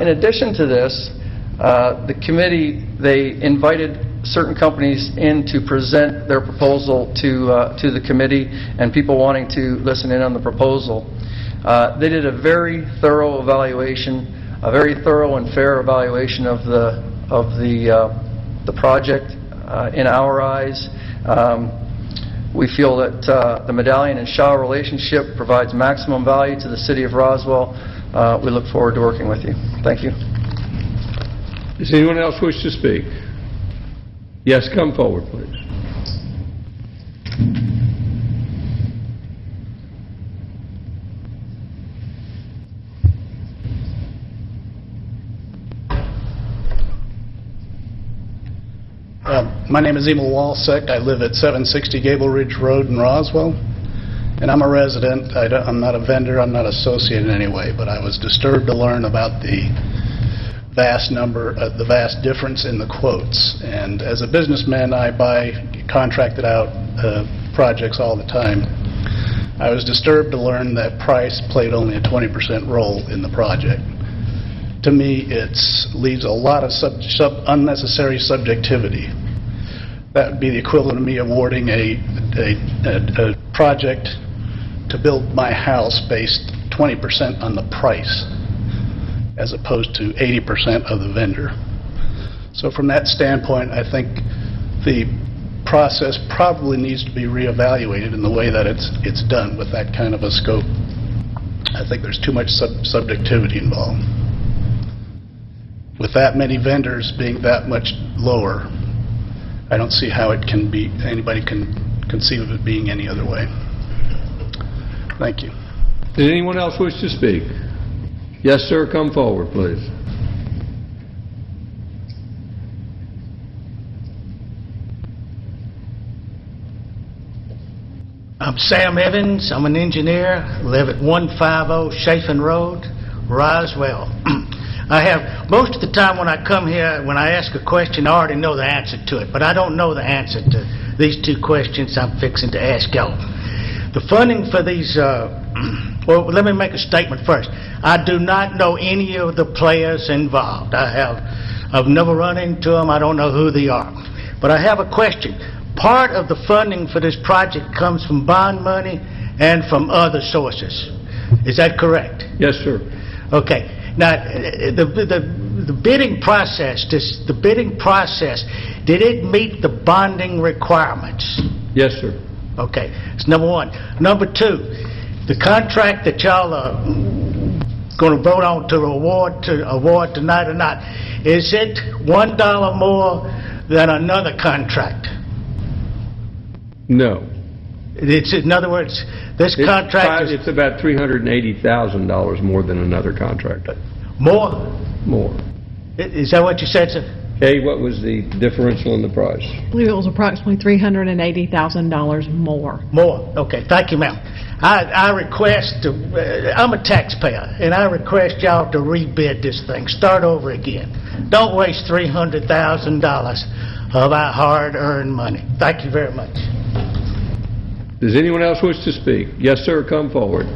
In addition to this, the committee, they invited certain companies in to present their proposal to the committee and people wanting to listen in on the proposal. They did a very thorough evaluation, a very thorough and fair evaluation of the project. In our eyes, we feel that the Medallion and Shaw relationship provides maximum value to the city of Roswell. We look forward to working with you. Thank you. Does anyone else wish to speak? Yes, come forward, please. My name is Emil Walsek. I live at 760 Gable Ridge Road in Roswell, and I'm a resident. I'm not a vendor. I'm not associated in any way, but I was disturbed to learn about the the vast difference in the quotes. And as a businessman, I buy contracted out projects all the time. I was disturbed to learn that price played only a 20% role in the project. To me, it leaves a lot of unnecessary subjectivity. That would be the equivalent of me awarding a project to build my house based 20% on the price, as opposed to 80% of the vendor. So from that standpoint, I think the process probably needs to be reevaluated in the way that it's done with that kind of a scope. I think there's too much subjectivity involved. With that many vendors being that much lower, I don't see how it can be, anybody can conceive of it being any other way. Thank you. Does anyone else wish to speak? Yes, sir. Come forward, please. I'm Sam Evans. I'm an engineer. Live at 150 Chafin Road, Roswell. I have, most of the time when I come here, when I ask a question, I already know the answer to it, but I don't know the answer to these two questions I'm fixing to ask y'all. The funding for these, well, let me make a statement first. I do not know any of the players involved. I've never run into them. I don't know who they are. But I have a question. Part of the funding for this project comes from bond money and from other sources. Is that correct? Yes, sir. Okay. Now, the bidding process, did it meet the bonding requirements? Yes, sir. Okay. That's number one. Number two, the contract that y'all are going to vote on to award tonight or not, is it $1 more than another contract? No. It's, in other words, this contract it's about $380,000 more than another contract. More? More. Is that what you said, sir? Kay, what was the differential in the price? I believe it was approximately $380,000 more. More. Okay. Thank you, ma'am. I request, I'm a taxpayer, and I request y'all to rebid this thing. Start over again. Don't waste $300,000 of our hard-earned money. Thank you very much. Does anyone else wish to speak? Yes, sir. Come forward.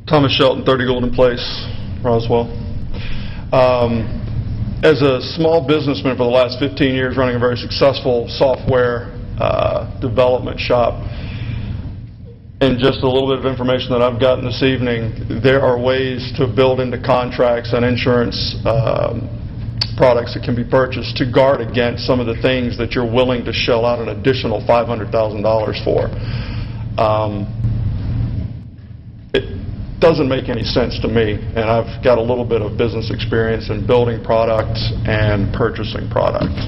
Thomas Shelton, 30 Golden Place, Roswell. As a small businessman for the last 15 years running a very successful software development shop, and just a little bit of information that I've gotten this evening, there are ways to build into contracts and insurance products that can be purchased to guard against some of the things that you're willing to shell out an additional $500,000 for. It doesn't make any sense to me, and I've got a little bit of business experience in building products and purchasing products.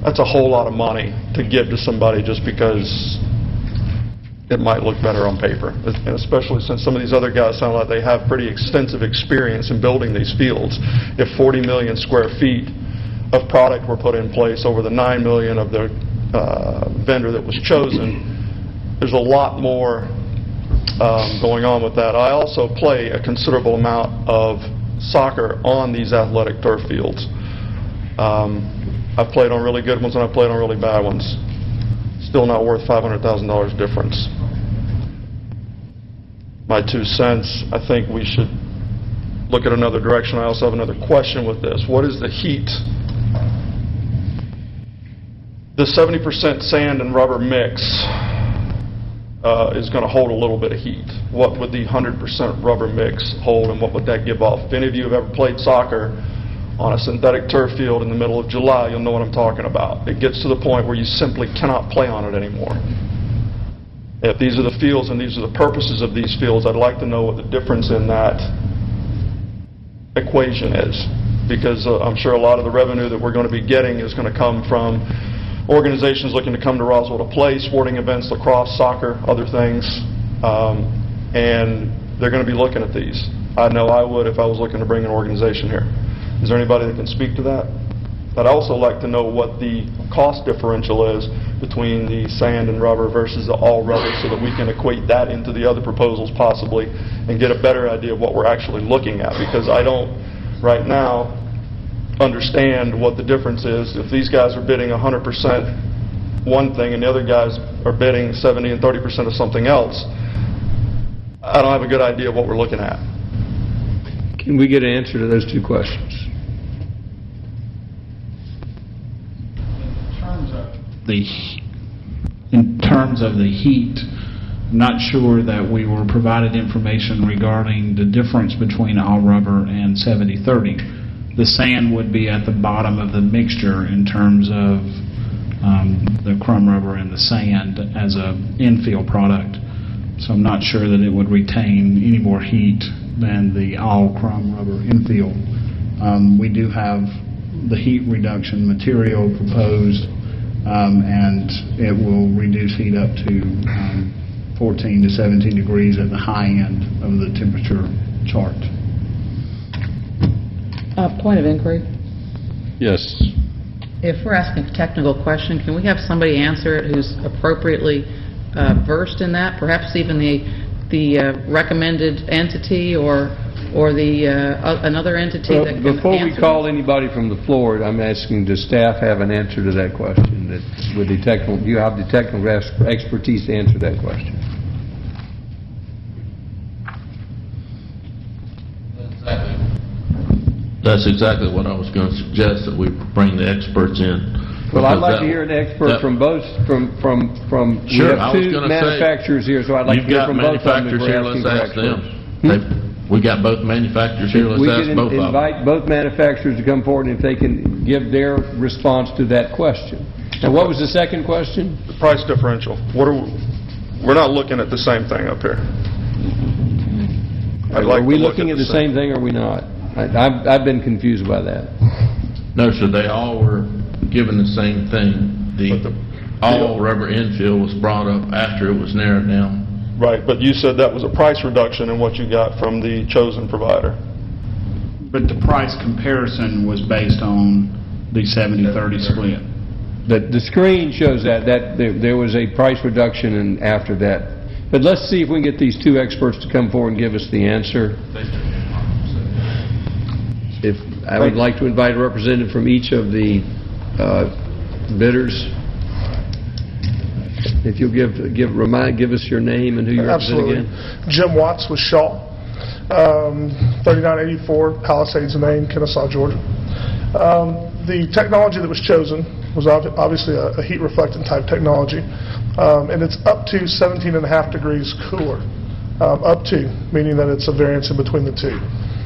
That's a whole lot of money to give to somebody just because it might look better on paper, and especially since some of these other guys sound like they have pretty extensive experience in building these fields. If 40 million square feet of product were put in place over the 9 million of the vendor that was chosen, there's a lot more going on with that. I also play a considerable amount of soccer on these athletic turf fields. I've played on really good ones and I've played on really bad ones. Still not worth $500,000 difference. My 2 cents, I think we should look at another direction. I also have another question with this. What is the heat? The 70% sand and rubber mix is going to hold a little bit of heat. What would the 100% rubber mix hold, and what would that give off? If any of you have ever played soccer on a synthetic turf field in the middle of July, you'll know what I'm talking about. It gets to the point where you simply cannot play on it anymore. If these are the fields and these are the purposes of these fields, I'd like to know what the difference in that equation is, because I'm sure a lot of the revenue that we're going to be getting is going to come from organizations looking to come to Roswell to play sporting events, lacrosse, soccer, other things, and they're going to be looking at these. I know I would if I was looking to bring an organization here. Is there anybody that can speak to that? I'd also like to know what the cost differential is between the sand and rubber versus the all rubber so that we can equate that into the other proposals possibly and get a better idea of what we're actually looking at, because I don't, right now, understand what the difference is. If these guys are bidding 100% one thing and the other guys are bidding 70 and 30% of something else, I don't have a good idea of what we're looking at. Can we get an answer to those two questions? In terms of the heat, I'm not sure that we were provided information regarding the difference between all rubber and 70-30. The sand would be at the bottom of the mixture in terms of the crumb rubber and the sand as a infill product. So I'm not sure that it would retain any more heat than the all crumb rubber infill. We do have the heat reduction material proposed, and it will reduce heat up to 14 to 17 degrees at the high end of the temperature chart. Point of inquiry. Yes. If we're asking a technical question, can we have somebody answer it who's appropriately versed in that? Perhaps even the recommended entity or the another entity that can before we answer call it? anybody from the floor, I'm asking, does staff have an answer to that question? That with the technical, do you have the technical expertise to answer that question? That's exactly what I was going to suggest, that we bring the experts in. Well, I'd like to hear an expert from both, from Sure, we have two manufacturers here, so I'd like to hear from both of them. You've got manufacturers here, let's ask them. We got both manufacturers here, let's ask both of them. We can invite both manufacturers to come forward and if they can give their response to that question. And what was the second question? The price differential. We're not looking at the same thing up here. Are we looking at the same thing or are we not? I've been confused by that. No, sir, they all were given the same thing. The all rubber infill was brought up after it was narrowed down. Right, but you said that was a price reduction in what you got from the chosen provider. But the price comparison was based on the 70-30 split. The screen shows that there was a price reduction and after that. But let's see if we can get these two experts to come forward and give us the answer. If I would like to invite a representative from each of the bidders. If you'll give us your name and who you represent again. Jim Watts with Shaw, 3984 Palisades, Maine, Kennesaw, Georgia. The technology that was chosen was obviously a heat reflectant type technology, and it's up to 17.5 degrees cooler. Up to, meaning that it's a variance in between the two.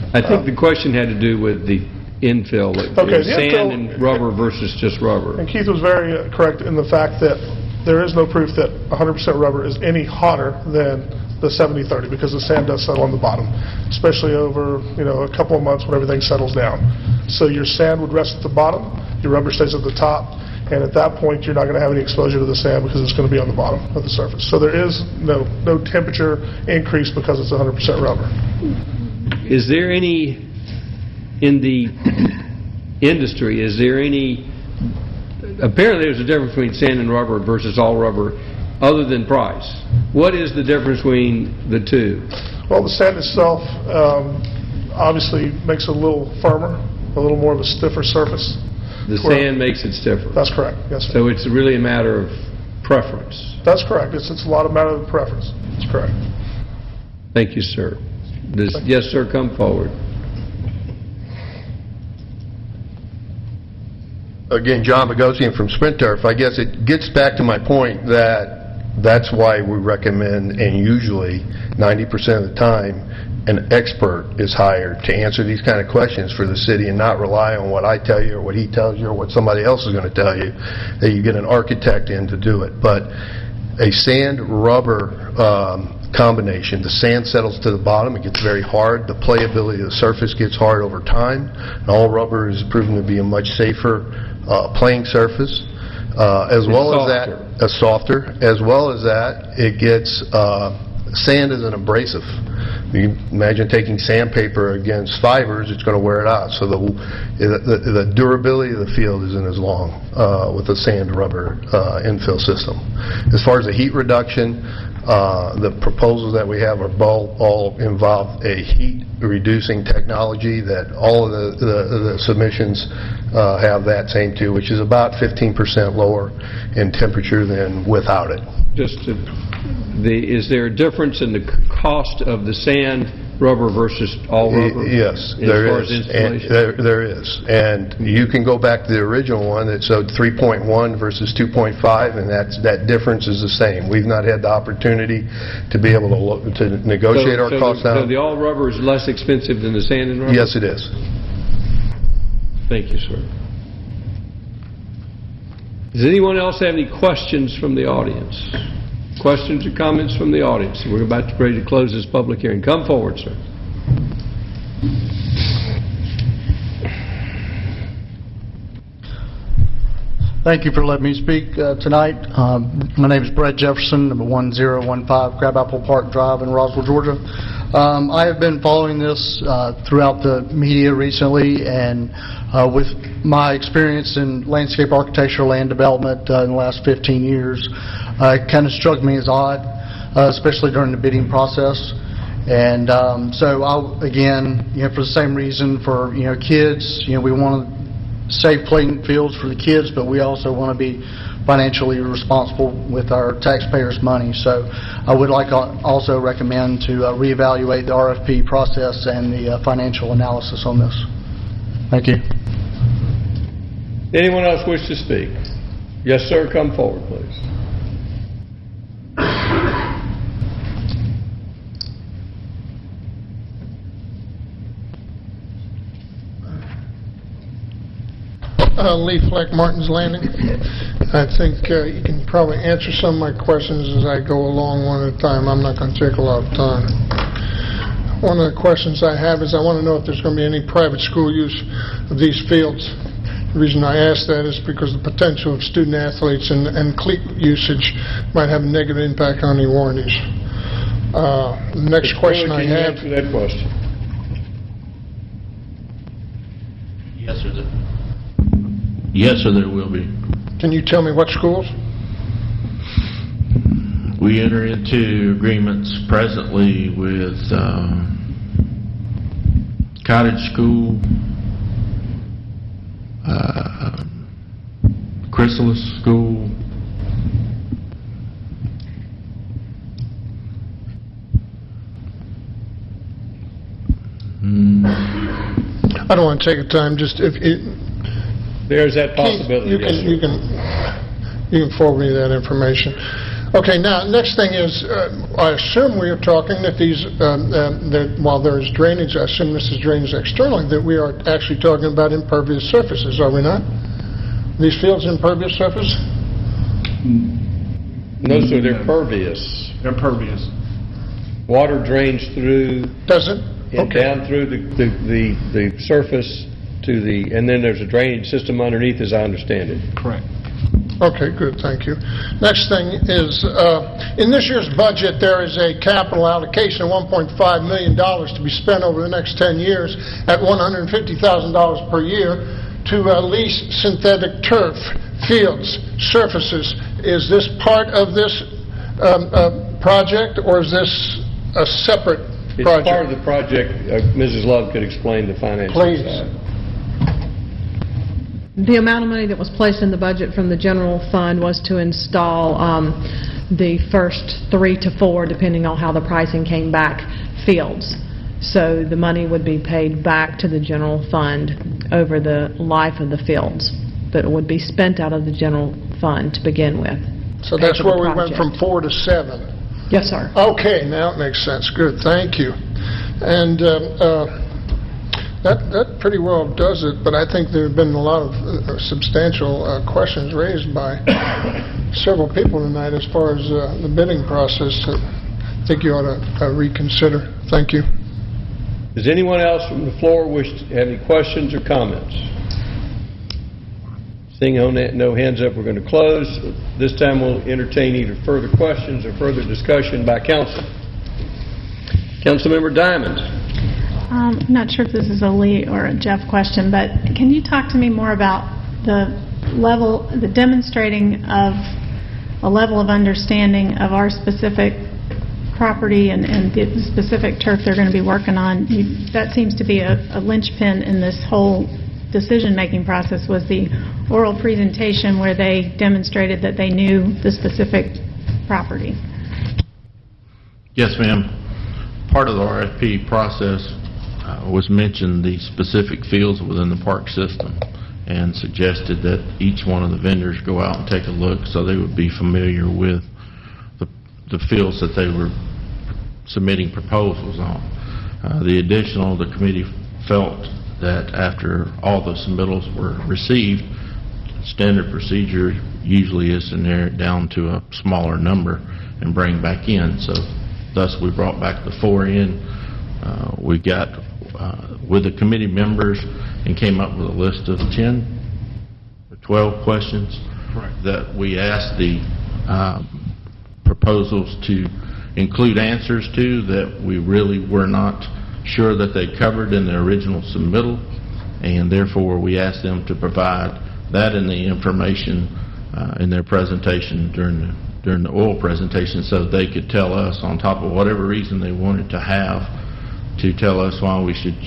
I think the question had to do with the infill, sand and rubber versus just rubber. And Keith was very correct in the fact that there is no proof that 100% rubber is any hotter than the 70-30 because the sand does settle on the bottom, especially over a couple of months when everything settles down. So your sand would rest at the bottom, your rubber stays at the top, and at that point you're not going to have any exposure to the sand because it's going to be on the bottom of the surface. So there is no temperature increase because it's 100% rubber. Is there any, in the industry, apparently there's a difference between sand and rubber versus all rubber other than price. What is the difference between the two? Well, the sand itself obviously makes it a little firmer, a little more of a stiffer surface. The sand makes it stiffer. That's correct, yes, sir. So it's really a matter of preference. That's correct. It's a lot of matter of preference. That's correct. Thank you, sir. Yes, sir, come forward. Again, John Bogosian from Sprint Turf. I guess it gets back to my point that's why we recommend, and usually 90% of the time, an expert is hired to answer these kind of questions for the city and not rely on what I tell you or what he tells you or what somebody else is going to tell you, that you get an architect in to do it. But a sand-rubber combination, the sand settles to the bottom, it gets very hard, the playability of the surface gets hard over time, and all rubber is proven to be a much safer playing surface. As well as that, softer. As well as that, it gets, sand is an abrasive. You imagine taking sandpaper against fibers, it's going to wear it out. So the durability of the field isn't as long with a sand rubber infill system. As far as the heat reduction, the proposals that we have are all involve a heat reducing technology that all of the submissions have that same too, which is about 15% lower in temperature than without it. Is there a difference in the cost of the sand rubber versus all rubber? Yes, there is. There is. And you can go back to the original one that showed 3.1 versus 2.5, and that difference is the same. We've not had the opportunity to be able to negotiate our costs down. So the all rubber is less expensive than the sand and rubber? Yes, it is. Thank you, sir. Does anyone else have any questions from the audience? Questions or comments from the audience? We're about to ready to close this public hearing. Come forward, sir. Thank you for letting me speak tonight. My name is Brett Jefferson, number 1015 Crabapple Park Drive in Roswell, Georgia. I have been following this throughout the media recently, and with my experience in landscape architecture, land development in the last 15 years, it kind of struck me as odd, especially during the bidding process. And so, again, for the same reason for kids, we want to safe playing fields for the kids, but we also want to be financially responsible with our taxpayers' money. So I would like to also recommend to reevaluate the RFP process and the financial analysis on this. Thank you. Anyone else wish to speak? Yes, sir. Come forward, please. Lee Fleck, Martin's Landing. I think you can probably answer some of my questions as I go along one at a time. I'm not going to take a lot of time. One of the questions I have is I want to know if there's going to be any private school use of these fields. The reason I ask that is because the potential of student athletes and cleat usage might have a negative impact on the warranties. The next question I have... Can you answer that question? Yes, sir. Yes, sir, there will be. Can you tell me what schools? We enter into agreements presently with Cottage School, Chrysalis School, I don't want to take a time, just if it... There's that possibility. You can forward me that information. Okay, now, next thing is, I assume we are talking that these, that while there is drainage, I assume this is drainage externally, that we are actually talking about impervious surfaces, are we not? These fields impervious surface? No, sir, they're pervious. They're pervious. Water drains through... Does it? And down through the surface to the... And then there's a drainage system underneath, as I understand it. Correct. Okay, good, thank you. Next thing is, in this year's budget, there is a capital allocation of $1.5 million to be spent over the next 10 years at $150,000 per year to lease synthetic turf, fields, surfaces. Is this part of this project, or is this a separate project? It's part of the project. Mrs. Love could explain the finances. Please. The amount of money that was placed in the budget from the general fund was to install the first 3 to 4, depending on how the pricing came back, fields. So the money would be paid back to the general fund over the life of the fields, but it would be spent out of the general fund to begin with. So that's where we went from 4 to 7. Yes, sir. Okay, now it makes sense. Good, thank you. And that pretty well does it, but I think there have been a lot of substantial questions raised by several people tonight as far as the bidding process that I think you ought to reconsider. Thank you. Does anyone else from the floor wish to have any questions or comments? Seeing no hands up, we're going to close. This time we'll entertain either further questions or further discussion by council. Councilmember Diamond. I'm not sure if this is a Lee or a Jeff question, but can you talk to me more about the demonstrating of a level of understanding of our specific property and the specific turf they're going to be working on? That seems to be a linchpin in this whole decision-making process, was the oral presentation where they demonstrated that they knew the specific property. Yes, ma'am. Part of the RFP process was mentioned the specific fields within the park system, and suggested that each one of the vendors go out and take a look so they would be familiar with the fields that they were submitting proposals on. The committee felt that after all the submittals were received, standard procedure usually is to narrow it down to a smaller number and bring back in. So thus we brought back the 4 in. We got with the committee members and came up with a list of 10 or 12 questions that we asked the proposals to include answers to, that we really were not sure that they covered in the original submittal, and therefore we asked them to provide that in the information in their presentation during the oral presentation, so they could tell us, on top of whatever reason they wanted to have, to tell us why we should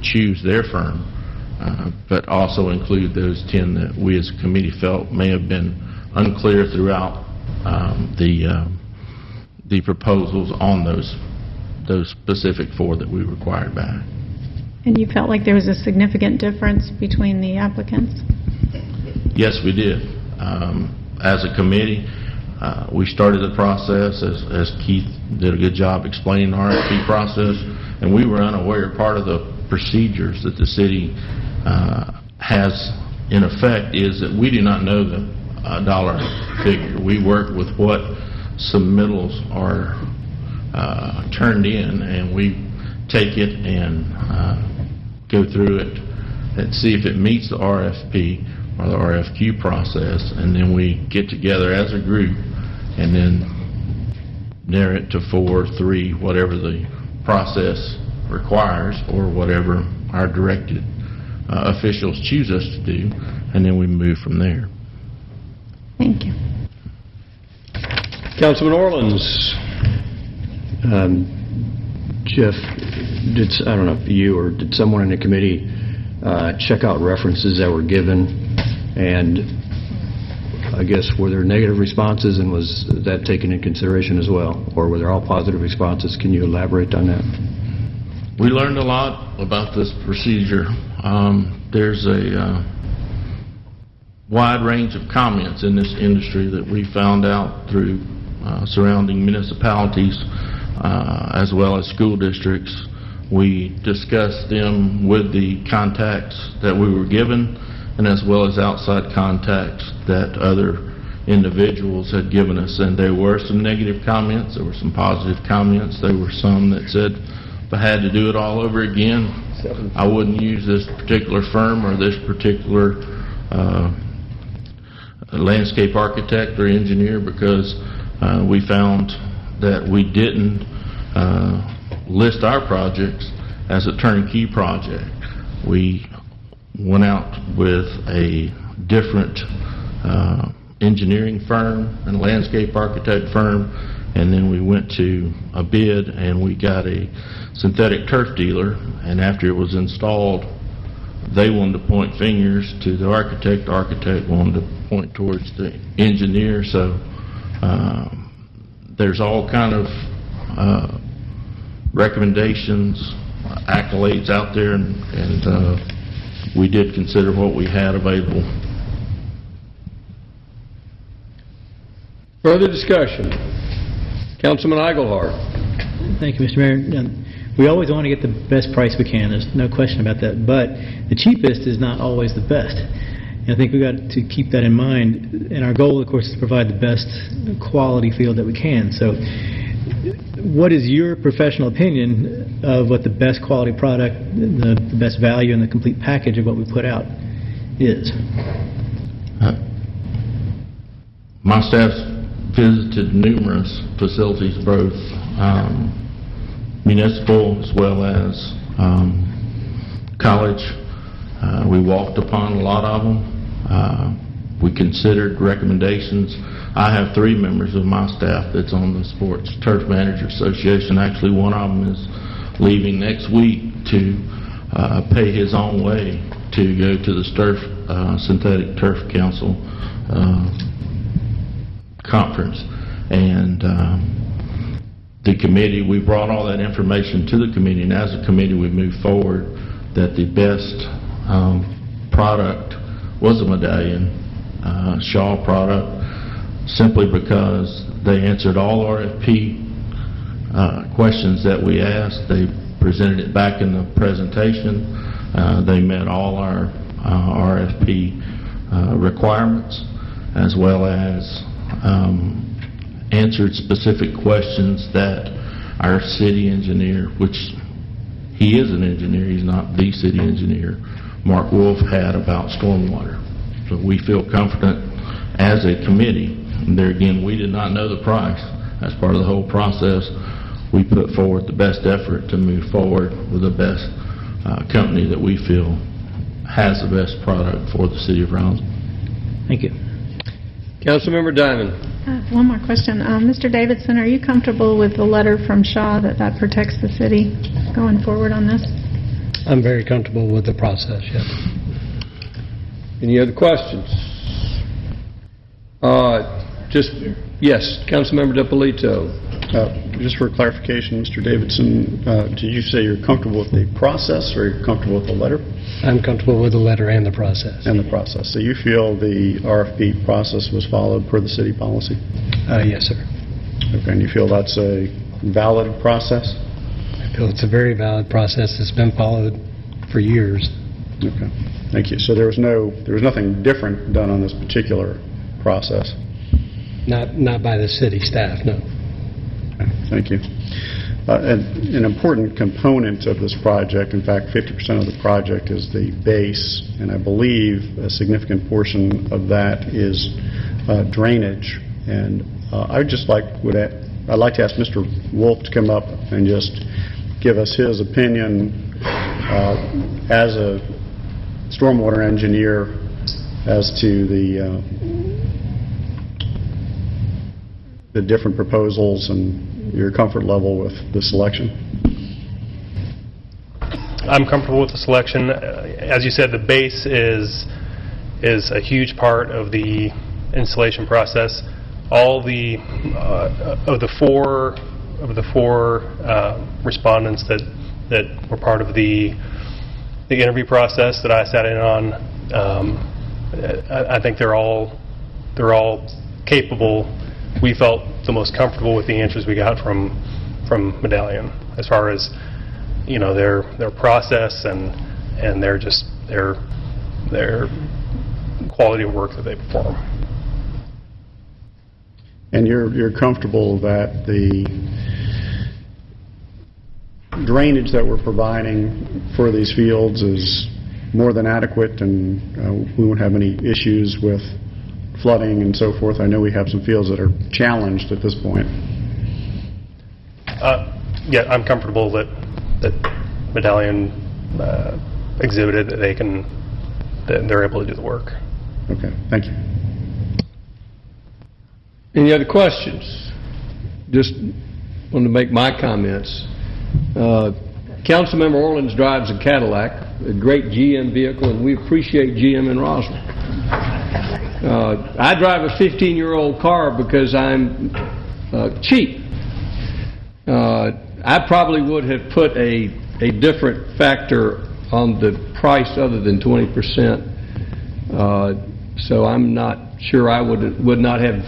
choose their firm, but also include those 10 that we as a committee felt may have been unclear throughout the proposals on those specific 4 that we required back. And you felt like there was a significant difference between the applicants? Yes, we did. As a committee, we started the process, as Keith did a good job explaining the RFP process, and we were unaware part of the procedures that the city has in effect is that we do not know the dollar figure. We work with what submittals are turned in, and we take it and go through it and see if it meets the RFP or the RFQ process, and then we get together as a group and then narrow it to 4, 3, whatever the process requires or whatever our directed officials choose us to do, and then we move from there. Thank you. Councilman Orleans. Jeff, I don't know if you or did someone in the committee check out references that were given, and I guess were there negative responses, and was that taken into consideration as well, or were there all positive responses? Can you elaborate on that? We learned a lot about this procedure. There's a wide range of comments in this industry that we found out through surrounding municipalities as well as school districts. We discussed them with the contacts that we were given, and as well as outside contacts that other individuals had given us. And there were some negative comments, there were some positive comments, there were some that said if I had to do it all over again, I wouldn't use this particular firm or this particular landscape architect or engineer, because we found that we didn't list our projects as a turnkey project. We went out with a different engineering firm and landscape architect firm, and then we went to a bid and we got a synthetic turf dealer, and after it was installed, they wanted to point fingers to the architect wanted to point towards the engineer. So there's all kind of recommendations, accolades out there, and we did consider what we had available. Further discussion? Councilman Eichelhardt. Thank you, Mr. Mayor. We always want to get the best price we can. There's no question about that. But the cheapest is not always the best. And I think we've got to keep that in mind. And our goal, of course, is to provide the best quality field that we can. So what is your professional opinion of what the best quality product, the best value, and the complete package of what we put out is? My staff's visited numerous facilities, both municipal as well as college. We walked upon a lot of them. We considered recommendations. I have 3 members of my staff that's on the Sports Turf Manager Association. Actually, one of them is leaving next week to pay his own way to go to the Synthetic Turf Council conference. And the committee, we brought all that information to the committee, and as a committee we moved forward that the best product was a Medallion Shaw product, simply because they answered all RFP questions that we asked. They presented it back in the presentation. They met all our RFP requirements, as well as answered specific questions that our city engineer, which he is an engineer, he's not the city engineer, Mark Wolf, had about stormwater. So we feel confident as a committee. And there again, we did not know the price. As part of the whole process, we put forward the best effort to move forward with the best company that we feel has the best product for the city of Roswell. Thank you. Councilmember Diamond. One more question. Mr. Davidson, are you comfortable with the letter from Shaw that protects the city going forward on this? I'm very comfortable with the process, yes. Any other questions? Yes, Councilmember DiPolito. Just for clarification, Mr. Davidson, did you say you're comfortable with the process or you're comfortable with the letter? I'm comfortable with the letter and the process. And the process. So you feel the RFP process was followed per the city policy? Yes, sir. Okay, and you feel that's a valid process? I feel it's a very valid process that's been followed for years. Okay, thank you. So there was nothing different done on this particular process? Not by the city staff, no. Okay, thank you. An important component of this project, in fact 50% of the project, is the base, and I believe a significant portion of that is drainage. And I'd like to ask Mr. Wolf to come up and just give us his opinion as a stormwater engineer as to the different proposals and your comfort level with the selection. I'm comfortable with the selection. As you said, the base is a huge part of the installation process. All of the four respondents that were part of the interview process that I sat in on, I think they're all capable. We felt the most comfortable with the answers we got from Medallion, as far as their process and their quality of work that they perform. And you're comfortable that the drainage that we're providing for these fields is more than adequate, and we won't have any issues with flooding and so forth? I know we have some fields that are challenged at this point. Yeah, I'm comfortable that Medallion exhibited that they're able to do the work. Okay, thank you. Any other questions? Just wanted to make my comments. Councilmember Orleans drives a Cadillac, a great GM vehicle, and we appreciate GM in Roswell. I drive a 15-year-old car because I'm cheap. I probably would have put a different factor on the price other than 20%. So I'm not sure I would not have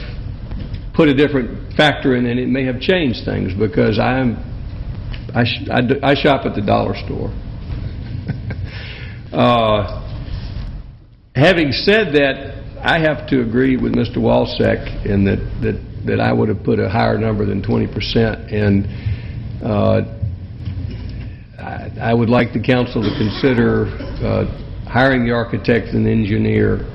put a different factor in, and it may have changed things because I shop at the dollar store. Having said that, I have to agree with Mr. Walczak in that I would have put a higher number than 20%, and I would like the council to consider hiring the architect and engineer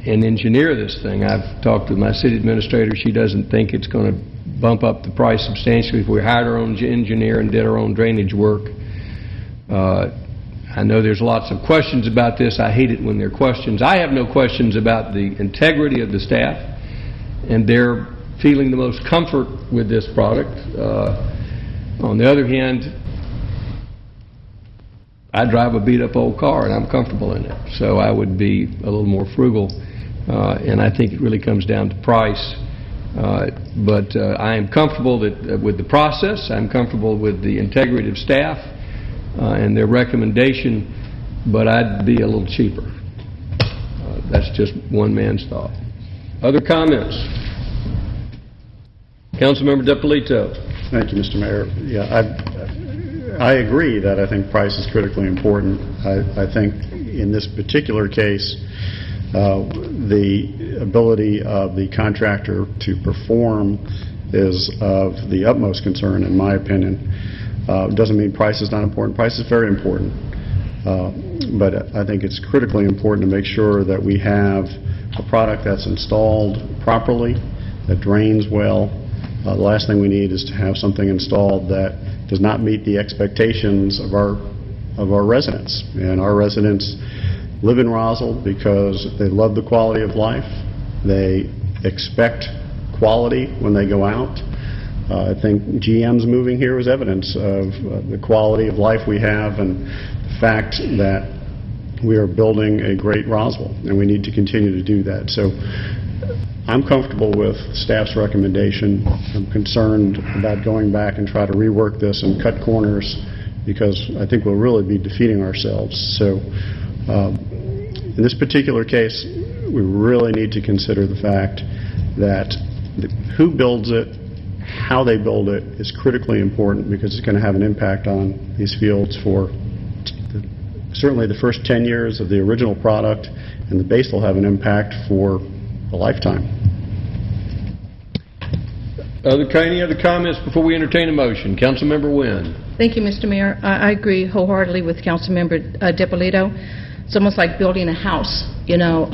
and engineer this thing. I've talked with my city administrator. She doesn't think it's going to bump up the price substantially if we hired our own engineer and did our own drainage work. I know there's lots of questions about this. I hate it when there are questions. I have no questions about the integrity of the staff, and they're feeling the most comfort with this product. On the other hand, I drive a beat-up old car, and I'm comfortable in it, so I would be a little more frugal, and I think it really comes down to price. But I am comfortable with the process. I'm comfortable with the integrity of staff and their recommendation, but I'd be a little cheaper. That's just one man's thought. Other comments? Councilmember DiPolito. Thank you, Mr. Mayor. Yeah, I agree that I think price is critically important. I think in this particular case, the ability of the contractor to perform is of the utmost concern, in my opinion. Doesn't mean price is not important. Price is very important. But I think it's critically important to make sure that we have a product that's installed properly, that drains well. The last thing we need is to have something installed that does not meet the expectations of our residents. And our residents live in Roswell because they love the quality of life. They expect quality when they go out. I think GM's moving here is evidence of the quality of life we have and the fact that we are building a great Roswell, and we need to continue to do that. So I'm comfortable with staff's recommendation. I'm concerned about going back and try to rework this and cut corners because I think we'll really be defeating ourselves. So in this particular case, we really need to consider the fact that who builds it, how they build it is critically important because it's going to have an impact on these fields for certainly the first 10 years of the original product, and the base will have an impact for a lifetime. Any other comments before we entertain a motion? Councilmember Wynn. Thank you, Mr. Mayor. I agree wholeheartedly with Councilmember DiPolito. It's almost like building a house. You know,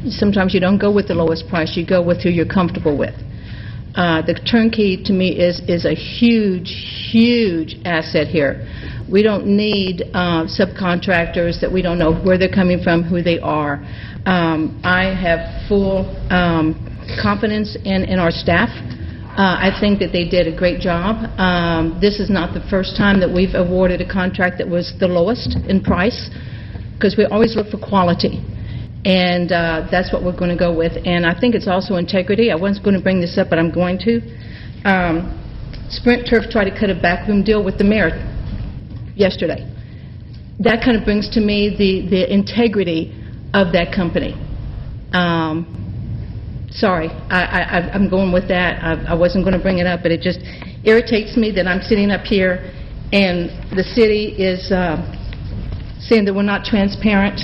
sometimes you don't go with the lowest price. You go with who you're comfortable with. The turnkey, to me, is a huge asset here. We don't need subcontractors that we don't know where they're coming from, who they are. I have full confidence in our staff. I think that they did a great job. This is not the first time that we've awarded a contract that was the lowest in price, because we always look for quality. And that's what we're going to go with. And I think it's also integrity. I wasn't going to bring this up, but I'm going to. Sprint Turf tried to cut a backroom deal with the mayor yesterday. That kind of brings to me the integrity of that company. Sorry, I'm going with that. I wasn't going to bring it up, but it just irritates me that I'm sitting up here and the city is saying that we're not transparent,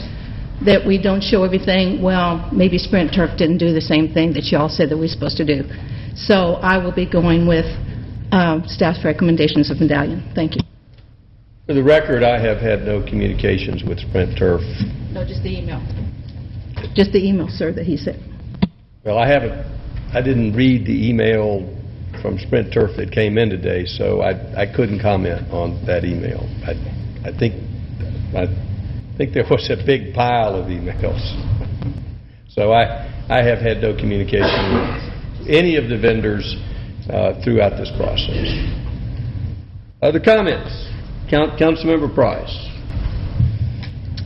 that we don't show everything. Well, maybe Sprint Turf didn't do the same thing that you all said that we're supposed to do. So I will be going with staff's recommendations of Medallion. Thank you. For the record, I have had no communications with Sprint Turf. No, just the email. Just the email, sir, that he said. Well, I didn't read the email from Sprint Turf that came in today, so I couldn't comment on that email. I think there was a big pile of emails. So I have had no communication with any of the vendors throughout this process. Other comments? Councilmember Price.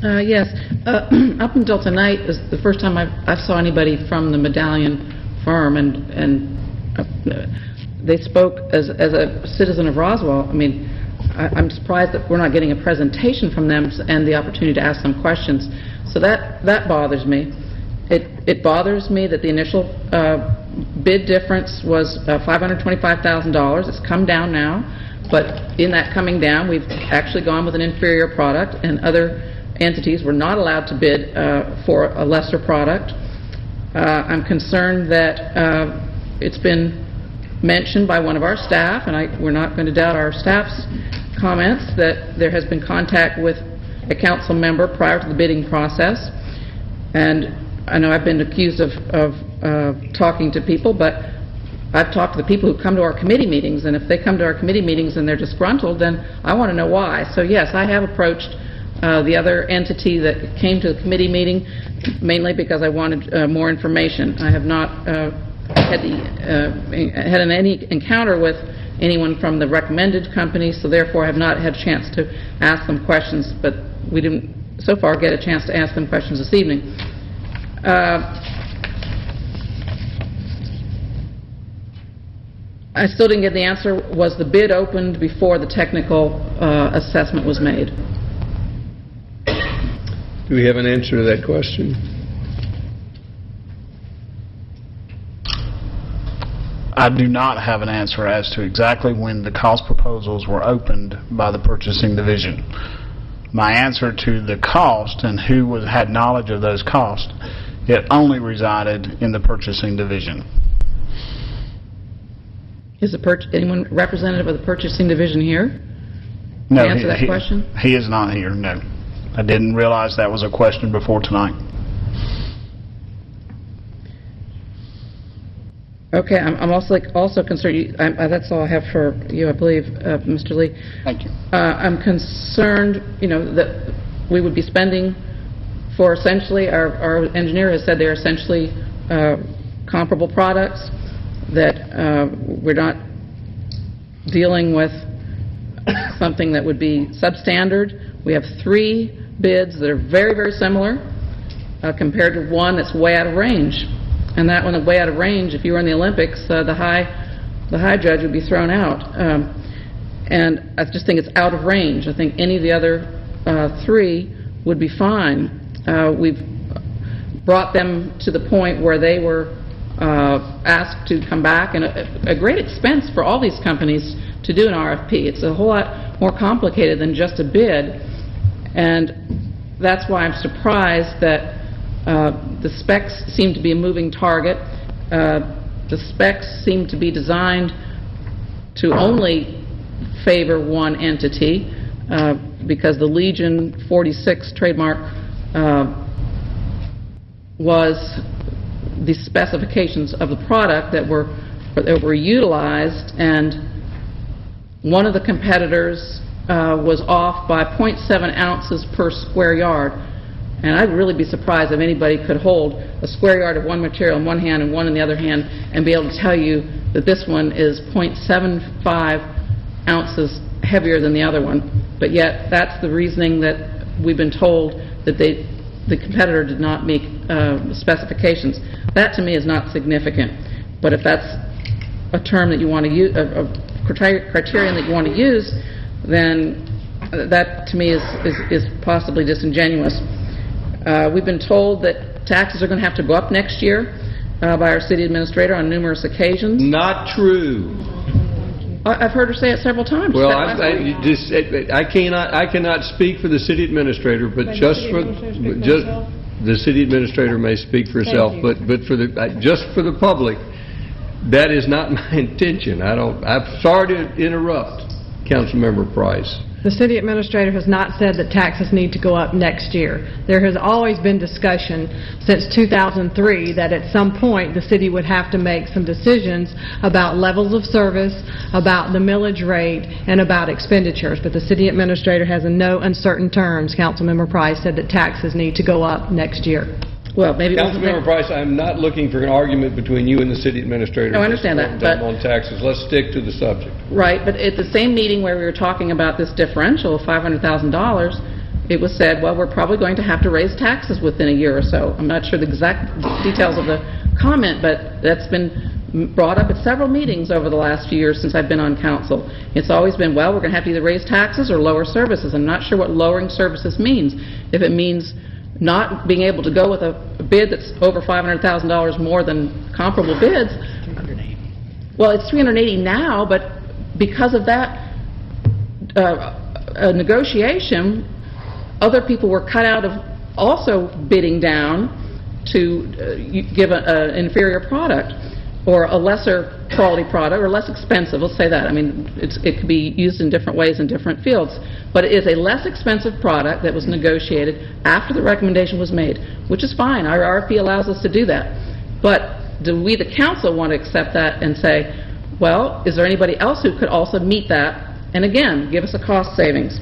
Yes. Up until tonight is the first time I saw anybody from the Medallion firm, and they spoke as a citizen of Roswell. I mean, I'm surprised that we're not getting a presentation from them and the opportunity to ask them questions. So that bothers me. It bothers me that the initial bid difference was $525,000. It's come down now, but in that coming down, we've actually gone with an inferior product, and other entities were not allowed to bid for a lesser product. I'm concerned that it's been mentioned by one of our staff, and we're not going to doubt our staff's comments, that there has been contact with a council member prior to the bidding process, and I know I've been accused of talking to people, but I've talked to the people who come to our committee meetings, and if they come to our committee meetings and they're disgruntled, then I want to know why. So yes, I have approached the other entity that came to the committee meeting, mainly because I wanted more information. I have not had any encounter with anyone from the recommended company, so therefore I have not had a chance to ask them questions, but we didn't so far get a chance to ask them questions this evening. I still didn't get the answer. Was the bid opened before the technical assessment was made? Do we have an answer to that question? I do not have an answer as to exactly when the cost proposals were opened by the purchasing division. My answer to the cost and who had knowledge of those costs, it only resided in the purchasing division. Is anyone representative of the purchasing division here? No, to answer that question? He is not here, no. I didn't realize that was a question before tonight. Okay, I'm also concerned, that's all I have for you, I believe, Mr. Lee. Thank you. I'm concerned, that we would be spending for essentially, our engineer has said they're essentially comparable products, that we're not dealing with something that would be substandard. We have 3 bids that are very, very similar compared to one that's way out of range. And that one, way out of range, if you were in the Olympics, the high judge would be thrown out. And I just think it's out of range. I think any of the other 3 would be fine. We've brought them to the point where they were asked to come back, and a great expense for all these companies to do an RFP. It's a whole lot more complicated than just a bid, and that's why I'm surprised that the specs seem to be a moving target. The specs seem to be designed to only favor one entity because the Legion 46 trademark was the specifications of the product that were utilized, and one of the competitors was off by 0.7 ounces per square yard. And I'd really be surprised if anybody could hold a square yard of one material in one hand and one in the other hand and be able to tell you that this one is 0.75 ounces heavier than the other one. But yet, that's the reasoning that we've been told, that the competitor did not meet specifications. That, to me, is not significant. But if that's a term that you want to use, a criterion that you want to use, then that, to me, is possibly disingenuous. We've been told that taxes are going to have to go up next year by our city administrator on numerous occasions. Not true. I've heard her say it several times. Well, I cannot speak for the city administrator, but the city administrator may speak for herself, but just for the public, that is not my intention. I'm sorry to interrupt, Councilmember Price. The city administrator has not said that taxes need to go up next year. There has always been discussion since 2003 that at some point the city would have to make some decisions about levels of service, about the millage rate, and about expenditures. But the city administrator has in no uncertain terms, Councilmember Price, said that taxes need to go up next year. Well, maybe Councilmember Price, I'm not looking for an argument between you and the city administrator. No, I understand that, but on taxes. Let's stick to the subject. Right, but at the same meeting where we were talking about this differential of $500,000, it was said, well, we're probably going to have to raise taxes within a year or so. I'm not sure the exact details of the comment, but that's been brought up at several meetings over the last few years since I've been on council. It's always been, well, we're going to have to either raise taxes or lower services. I'm not sure what lowering services means. If it means not being able to go with a bid that's over $500,000 more than comparable bids. 380. Well, it's 380 now, but because of that negotiation, other people were cut out of also bidding down to give an inferior product. or a lesser quality product, or less expensive, let's say that. I mean, it could be used in different ways in different fields, but it is a less expensive product that was negotiated after the recommendation was made, which is fine. Our RFP allows us to do that. But do we, the council, want to accept that and say, well, is there anybody else who could also meet that, and again, give us a cost savings?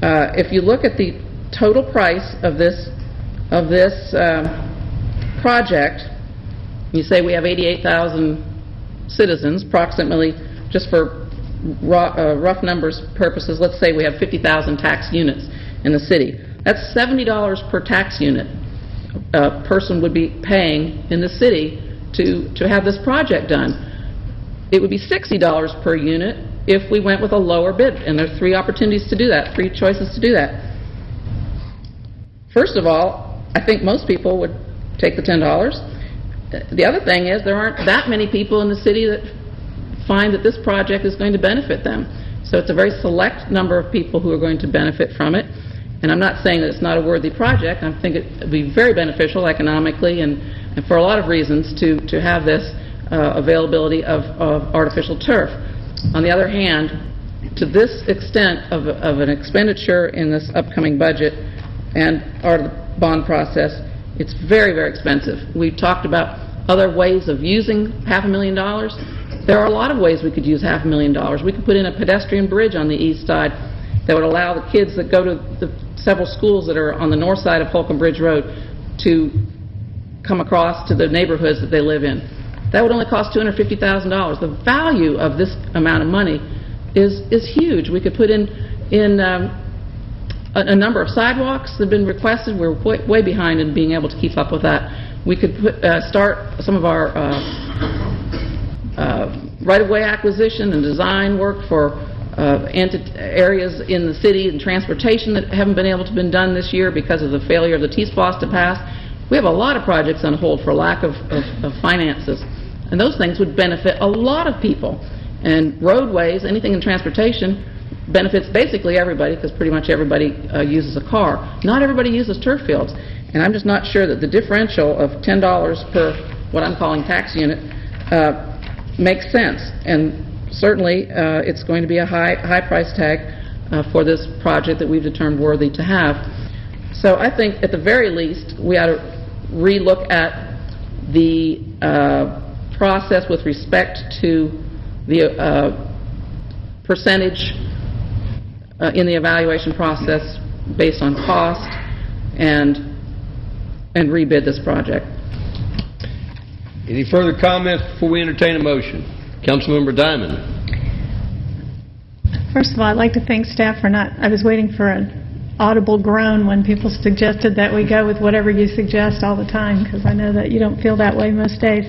If you look at the total price of this project, you say we have 88,000 citizens, approximately, just for rough numbers purposes, let's say we have 50,000 tax units in the city. That's $70 per tax unit a person would be paying in the city to have this project done. It would be $60 per unit if we went with a lower bid, and there are 3 opportunities to do that, 3 choices to do that. First of all, I think most people would take the $10. The other thing is there aren't that many people in the city that find that this project is going to benefit them. So it's a very select number of people who are going to benefit from it. And I'm not saying that it's not a worthy project. I think it would be very beneficial economically and for a lot of reasons to have this availability of artificial turf. On the other hand, to this extent of an expenditure in this upcoming budget and our bond process, it's very, very expensive. We've talked about other ways of using $500,000. There are a lot of ways we could use $500,000. We could put in a pedestrian bridge on the east side that would allow the kids that go to the several schools that are on the north side of Holcomb Bridge Road to come across to the neighborhoods that they live in. That would only cost $250,000. The value of this amount of money is huge. We could put in a number of sidewalks that have been requested. We're way behind in being able to keep up with that. We could start some of our right-of-way acquisition and design work for areas in the city and transportation that haven't been able to be done this year because of the failure of the T-SPLOST to pass. We have a lot of projects on hold for lack of finances, and those things would benefit a lot of people. And roadways, anything in transportation, benefits basically everybody because pretty much everybody uses a car. Not everybody uses turf fields, and I'm just not sure that the differential of $10 per what I'm calling tax unit makes sense. And certainly it's going to be a high price tag for this project that we've determined worthy to have. So I think at the very least we ought to relook at the process with respect to the percentage in the evaluation process based on cost and rebid this project. Any further comments before we entertain a motion? Councilmember Diamond. First of all, I'd like to thank staff for not, I was waiting for an audible groan when people suggested that we go with whatever you suggest all the time, because I know that you don't feel that way most days.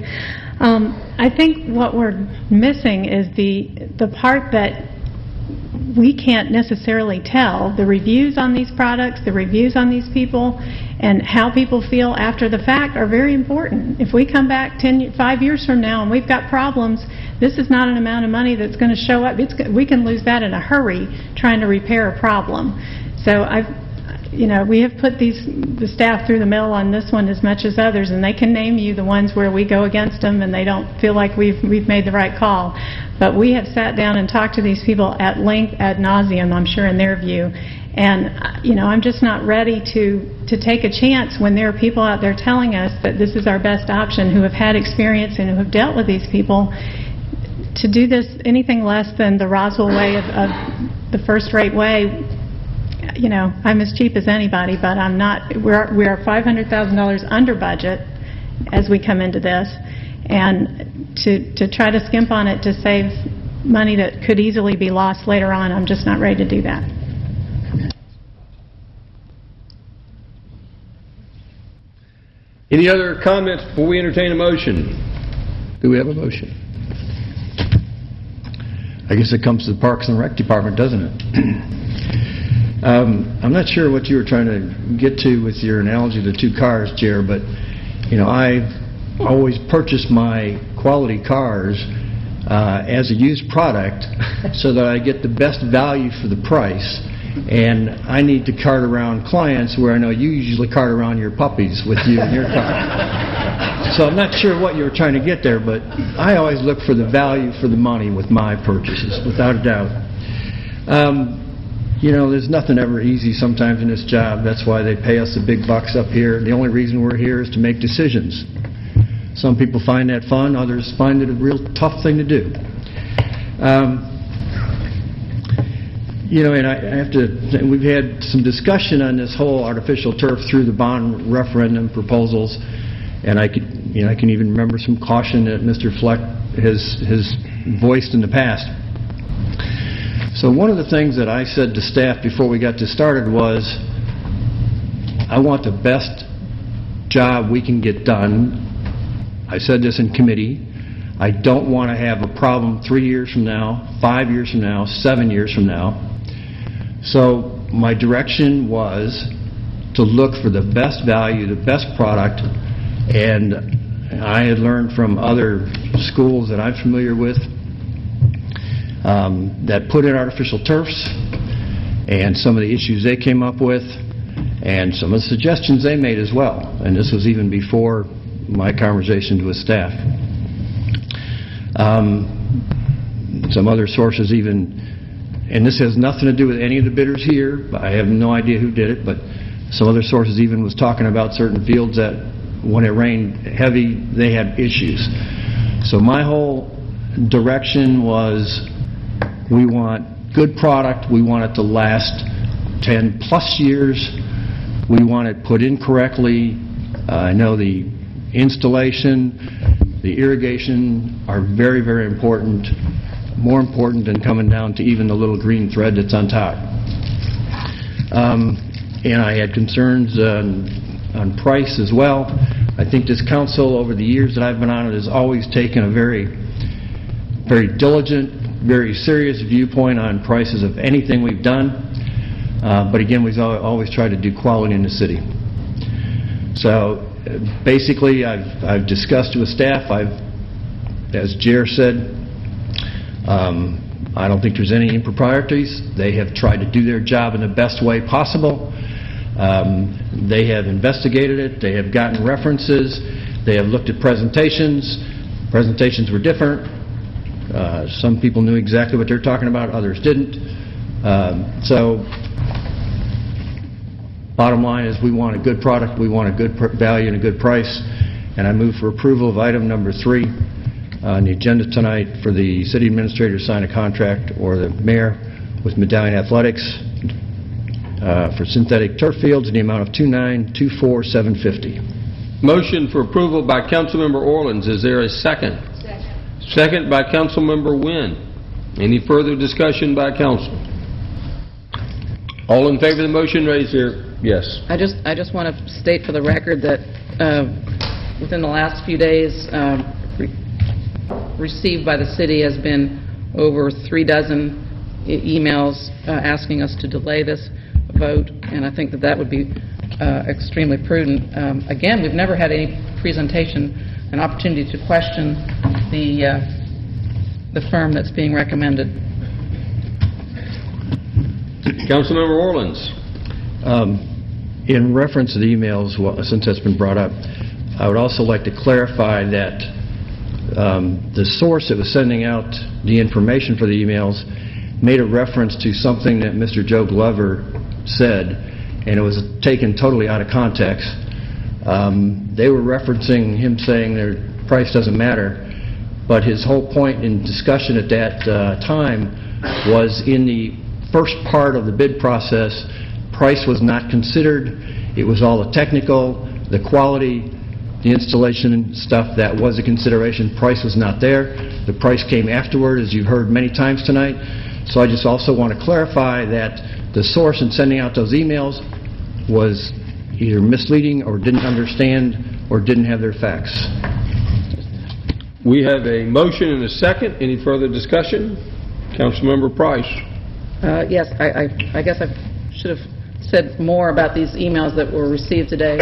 I think what we're missing is the part that we can't necessarily tell. The reviews on these products, the reviews on these people, and how people feel after the fact are very important. If we come back 5 years from now and we've got problems, this is not an amount of money that's going to show up. We can lose that in a hurry trying to repair a problem. So we have put the staff through the mill on this one as much as others, and they can name you the ones where we go against them and they don't feel like we've made the right call. But we have sat down and talked to these people at length, ad nauseum, I'm sure in their view. And I'm just not ready to take a chance when there are people out there telling us that this is our best option, who have had experience and who have dealt with these people. To do this anything less than the Roswell way of the first-rate way, I'm as cheap as anybody, but I'm not. We are $500,000 under budget as we come into this, and to try to skimp on it to save money that could easily be lost later on, I'm just not ready to do that. Any other comments before we entertain a motion? Do we have a motion? I guess it comes to the Parks and Rec Department, doesn't it? I'm not sure what you were trying to get to with your analogy of the 2 cars, Jer, but I've always purchased my quality cars as a used product so that I get the best value for the price. and I need to cart around clients where I know you usually cart around your puppies with you in your car. So I'm not sure what you were trying to get there, but I always look for the value for the money with my purchases, without a doubt. There's nothing ever easy sometimes in this job. That's why they pay us the big bucks up here. The only reason we're here is to make decisions. Some people find that fun, others find it a real tough thing to do. And I have to, we've had some discussion on this whole artificial turf through the bond referendum proposals, and I can even remember some caution that Mr. Fleck has voiced in the past. So one of the things that I said to staff before we got this started was, I want the best job we can get done. I said this in committee. I don't want to have a problem 3 years from now, 5 years from now, 7 years from now. So my direction was to look for the best value, the best product, and I had learned from other schools that I'm familiar with that put in artificial turfs, and some of the issues they came up with, and some of the suggestions they made as well. And this was even before my conversations with staff. Some other sources even, and this has nothing to do with any of the bidders here, I have no idea who did it, but some other sources even was talking about certain fields that when it rained heavy, they had issues. So my whole direction was, we want good product, we want it to last 10 plus years, we want it put in correctly. I know the installation, the irrigation are very, very important, more important than coming down to even the little green thread that's on top. And I had concerns on price as well. I think this council, over the years that I've been on it, has always taken a very, very diligent, very serious viewpoint on prices of anything we've done. But again, we've always tried to do quality in the city. So basically, I've discussed with staff. As Jer said, I don't think there's any improprieties. They have tried to do their job in the best way possible. They have investigated it. They have gotten references. They have looked at presentations. Presentations were different. Some people knew exactly what they're talking about. Others didn't. So bottom line is, we want a good product. We want a good value and a good price. And I move for approval of item number 3 on the agenda tonight for the city administrator to sign a contract, or the mayor, with Medallion Athletics for synthetic turf fields in the amount of $2,924,750. Motion for approval by Councilmember Orlins. Is there a second? Second by Councilmember Wynn. Any further discussion by council? All in favor of the motion, raise your... Yes. I just want to state for the record that within the last few days, received by the city has been over 3 dozen emails asking us to delay this vote, and I think that would be extremely prudent. Again, we've never had any presentation, an opportunity to question the firm that's being recommended. Councilmember Orlins. In reference to the emails, since that's been brought up, I would also like to clarify that the source that was sending out the information for the emails made a reference to something that Mr. Joe Glover said, and it was taken totally out of context. They were referencing him saying their price doesn't matter, but his whole point in discussion at that time was, in the first part of the bid process, price was not considered. It was all the technical, the quality, the installation and stuff that was a consideration. Price was not there. The price came afterward, as you've heard many times tonight. So I just also want to clarify that the source in sending out those emails was either misleading, or didn't understand, or didn't have their facts. We have a motion and a second. Any further discussion? Councilmember Price. Yes, I guess I should have said more about these emails that were received today.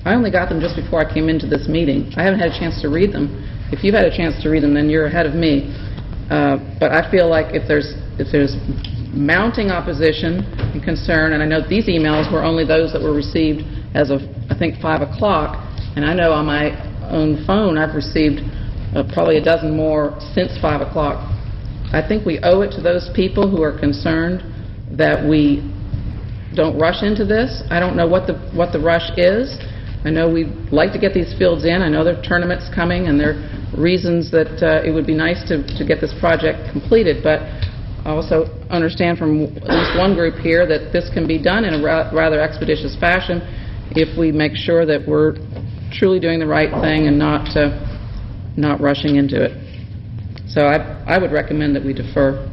I only got them just before I came into this meeting. I haven't had a chance to read them. If you've had a chance to read them, then you're ahead of me. But I feel like if there's mounting opposition and concern, and I know these emails were only those that were received as of, I think, 5 o'clock, and I know on my own phone I've received probably a dozen more since 5 o'clock. I think we owe it to those people who are concerned that we don't rush into this. I don't know what the rush is. I know we'd like to get these fields in. I know there are tournaments coming, and there are reasons that it would be nice to get this project completed, but I also understand from at least one group here that this can be done in a rather expeditious fashion if we make sure that we're truly doing the right thing and not rushing into it. So I would recommend that we defer.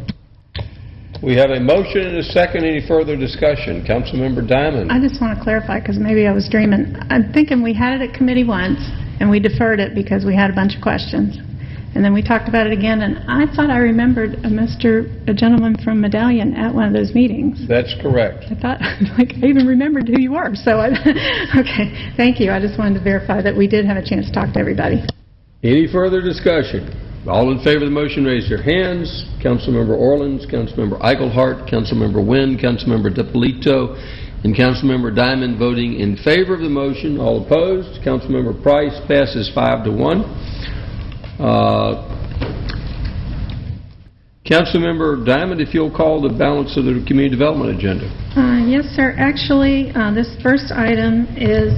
We have a motion and a second. Any further discussion? Councilmember Diamond. I just want to clarify, because maybe I was dreaming. I'm thinking we had it at committee once, and we deferred it because we had a bunch of questions. And then we talked about it again, and I thought I remembered a gentleman from Medallion at one of those meetings. That's correct. I thought, I even remembered who you were. So, okay, thank you. I just wanted to verify that we did have a chance to talk to everybody. Any further discussion? All in favor of the motion, raise your hands. Councilmember Orleans, Councilmember Eichelhardt, Councilmember Wynn, Councilmember DiPolito, and Councilmember Diamond voting in favor of the motion. All opposed? Councilmember Price passes 5-1. Councilmember Diamond, if you'll call the balance of the community development agenda. Yes, sir. Actually, this first item is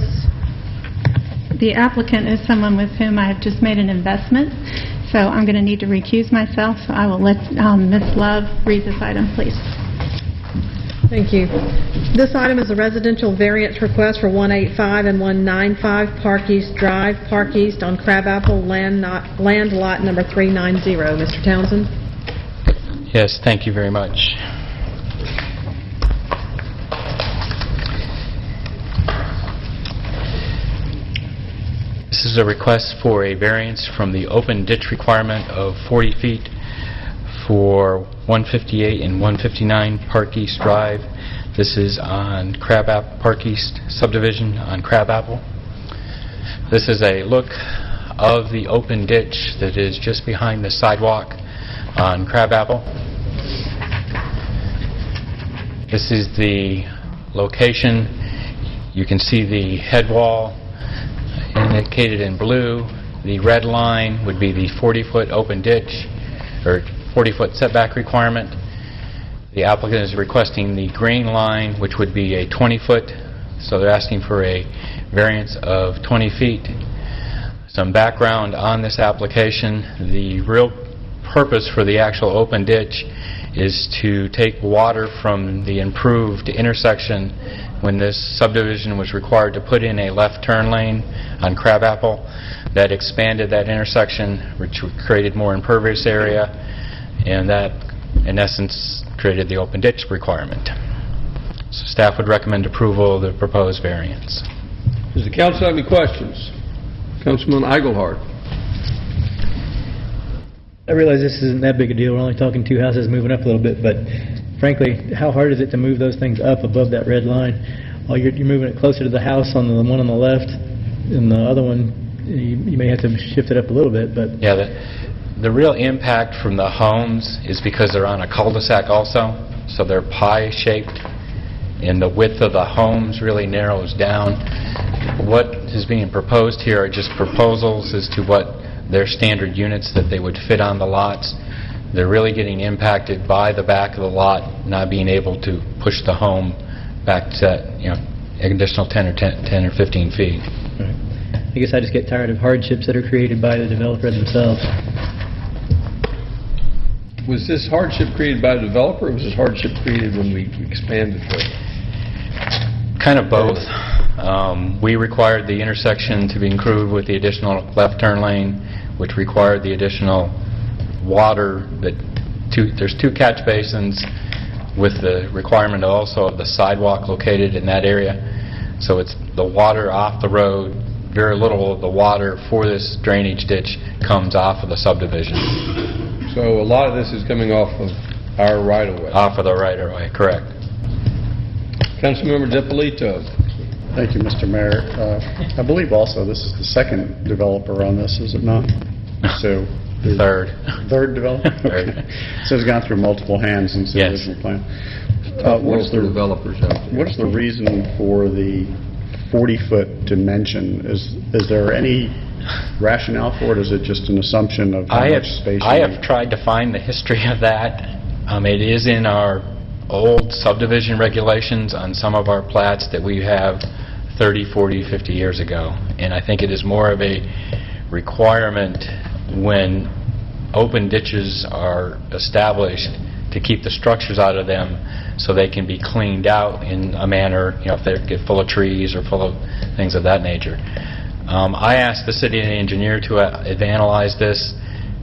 the applicant is someone with whom I have just made an investment, so I'm going to need to recuse myself. So I will let Ms. Love read this item, please. Thank you. This item is a residential variance request for 185 and 195 Park East Drive, Park East on Crabapple land lot number 390. Mr. Townsend? Yes, thank you very much. This is a request for a variance from the open ditch requirement of 40 feet for 158 and 159 Park East Drive. This is on Crabapple, Park East subdivision on Crabapple. This is a look of the open ditch that is just behind the sidewalk on Crabapple. This is the location. You can see the head wall indicated in blue. The red line would be the 40-foot open ditch, or 40-foot setback requirement. The applicant is requesting the green line, which would be a 20-foot, so they're asking for a variance of 20 feet. Some background on this application: the real purpose for the actual open ditch is to take water from the improved intersection when this subdivision was required to put in a left turn lane on Crabapple. That expanded that intersection, which created more impervious area, and that, in essence, created the open ditch requirement. So staff would recommend approval of the proposed variance. Does the council have any questions? Councilman Eichelhardt. I realize this isn't that big a deal. We're only talking 2 houses moving up a little bit, but frankly, how hard is it to move those things up above that red line? Well, you're moving it closer to the house on the one on the left, and the other one, you may have to shift it up a little bit, but... Yeah, the real impact from the homes is because they're on a cul-de-sac also, so they're pie-shaped, and the width of the homes really narrows down. What is being proposed here are just proposals as to what their standard units that they would fit on the lots. They're really getting impacted by the back of the lot not being able to push the home back to, an additional 10 or 15 feet. Right. I guess I just get tired of hardships that are created by the developer themselves. Was this hardship created by the developer, or was this hardship created when we expanded the... Kind of both. We required the intersection to be improved with the additional left turn lane, which required the additional water. There's 2 catch basins with the requirement also of the sidewalk located in that area. So it's the water off the road. Very little of the water for this drainage ditch comes off of the subdivision. So a lot of this is coming off of our right-of-way. Off of the right-of-way, correct. Councilmember DiPolito. Thank you, Mr. Mayor. I believe also this is the second developer on this, is it not? So Third. Third developer? Third. So it's gone through multiple hands since the Yes. original plan. What is the developers out there? What is the reason for the 40-foot dimension? Is there any rationale for it? Is it just an assumption of how much space I you have need? tried to find the history of that. It is in our old subdivision regulations on some of our plats that we have 30, 40, 50 years ago. And I think it is more of a requirement when open ditches are established to keep the structures out of them so they can be cleaned out in a manner, if they get full of trees or full of things of that nature. I asked the city engineer to analyze this.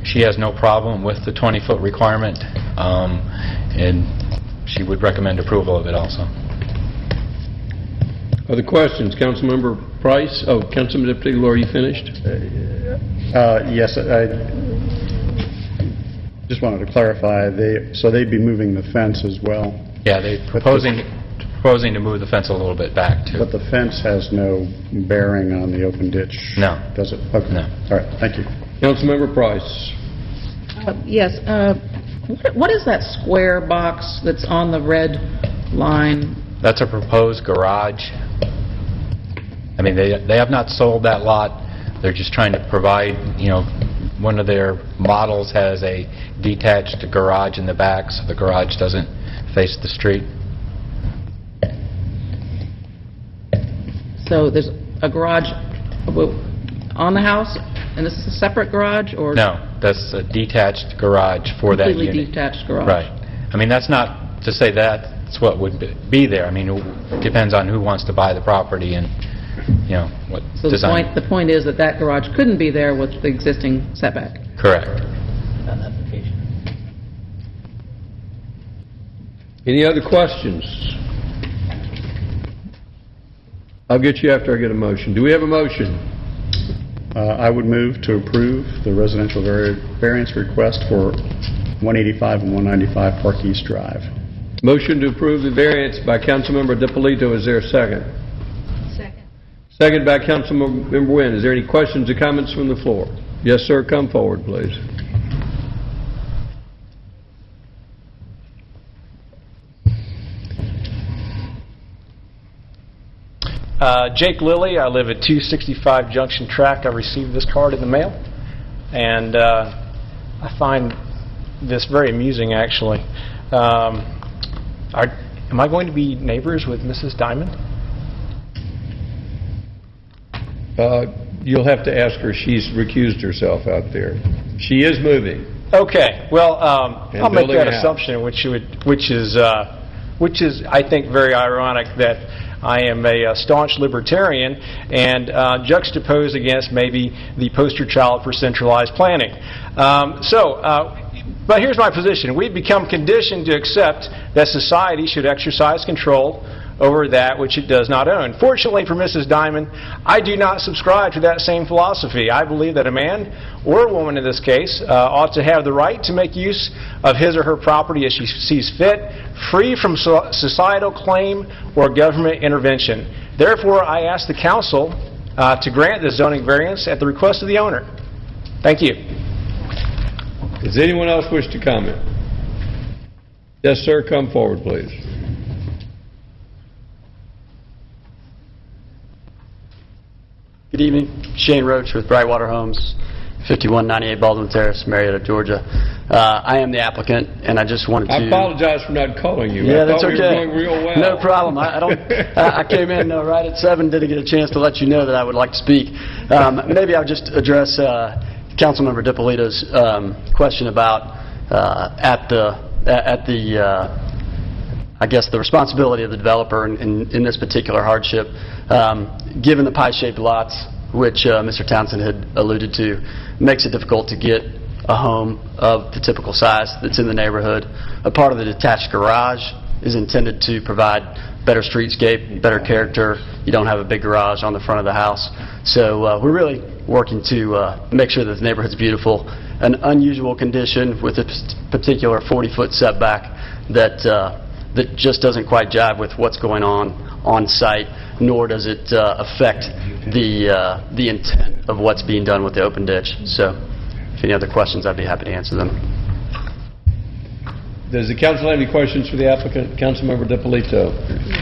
She has no problem with the 20-foot requirement, and she would recommend approval of it also. Other questions? Councilmember Price? Oh, Councilman Deputy Lawyer, you finished? Yes, I just wanted to clarify. So they'd be moving the fence as well? Yeah, they're proposing to move the fence a little bit back, too. But the fence has no bearing on the open ditch? No. Does it? Okay. No. All right, thank you. Councilmember Price? Yes. What is that square box that's on the red line? That's a proposed garage. I mean, they have not sold that lot. They're just trying to provide, one of their models has a detached garage in the back, so the garage doesn't face the street. So there's a garage on the house, and this is a separate garage, or? No, that's a detached garage for that unit. Completely detached garage. Right. I mean, that's not to say that's what would be there. I mean, it depends on who wants to buy the property and, what So design. the point is that garage couldn't be there with the existing setback. Correct. Any other questions? I'll get you after I get a motion. Do we have a motion? I would move to approve the residential variance request for 185 and 195 Park East Drive. Motion to approve the variance by Councilmember DiPolito. Is there a second? Second. Second by Councilmember Nguyen. Is there any questions or comments from the floor? Yes, sir. Come forward, please. Jake Lilly. I live at 265 Junction Tract. I received this card in the mail, and I find this very amusing, actually. Am I going to be neighbors with Mrs. Diamond? You'll have to ask her. She's recused herself out there. She is moving. Okay. Well, I'll make building that a house. assumption, which is I think very ironic that I am a staunch libertarian and juxtaposed against maybe the poster child for centralized planning. But here's my position. We've become conditioned to accept that society should exercise control over that which it does not own. Fortunately for Mrs. Diamond, I do not subscribe to that same philosophy. I believe that a man, or a woman in this case, ought to have the right to make use of his or her property as she sees fit, free from societal claim or government intervention. Therefore, I ask the council to grant the zoning variance at the request of the owner. Thank you. Does anyone else wish to comment? Yes, sir. Come forward, please. Good evening. Shane Roach with Brightwater Homes, 5198 Baldwin Terrace, Marietta, Georgia. I am the applicant, and I just wanted to... I apologize for not calling you. Yeah, I that's thought okay. we were going real well. No problem. I came in right at 7, didn't get a chance to let you know that I would like to speak. Maybe I'll just address Councilmember DiPolito's question about I guess the responsibility of the developer in this particular hardship. Given the pie-shaped lots, which Mr. Townsend had alluded to, makes it difficult to get a home of the typical size that's in the neighborhood. A part of the detached garage is intended to provide better streetscape, better character. You don't have a big garage on the front of the house. So we're really working to make sure that the neighborhood's beautiful. An unusual condition with a particular 40-foot setback that just doesn't quite jive with what's going on site, nor does it affect the intent of what's being done with the open ditch. So any other questions, I'd be happy to answer them. Does the council have any questions for the applicant? Councilmember DiPolito.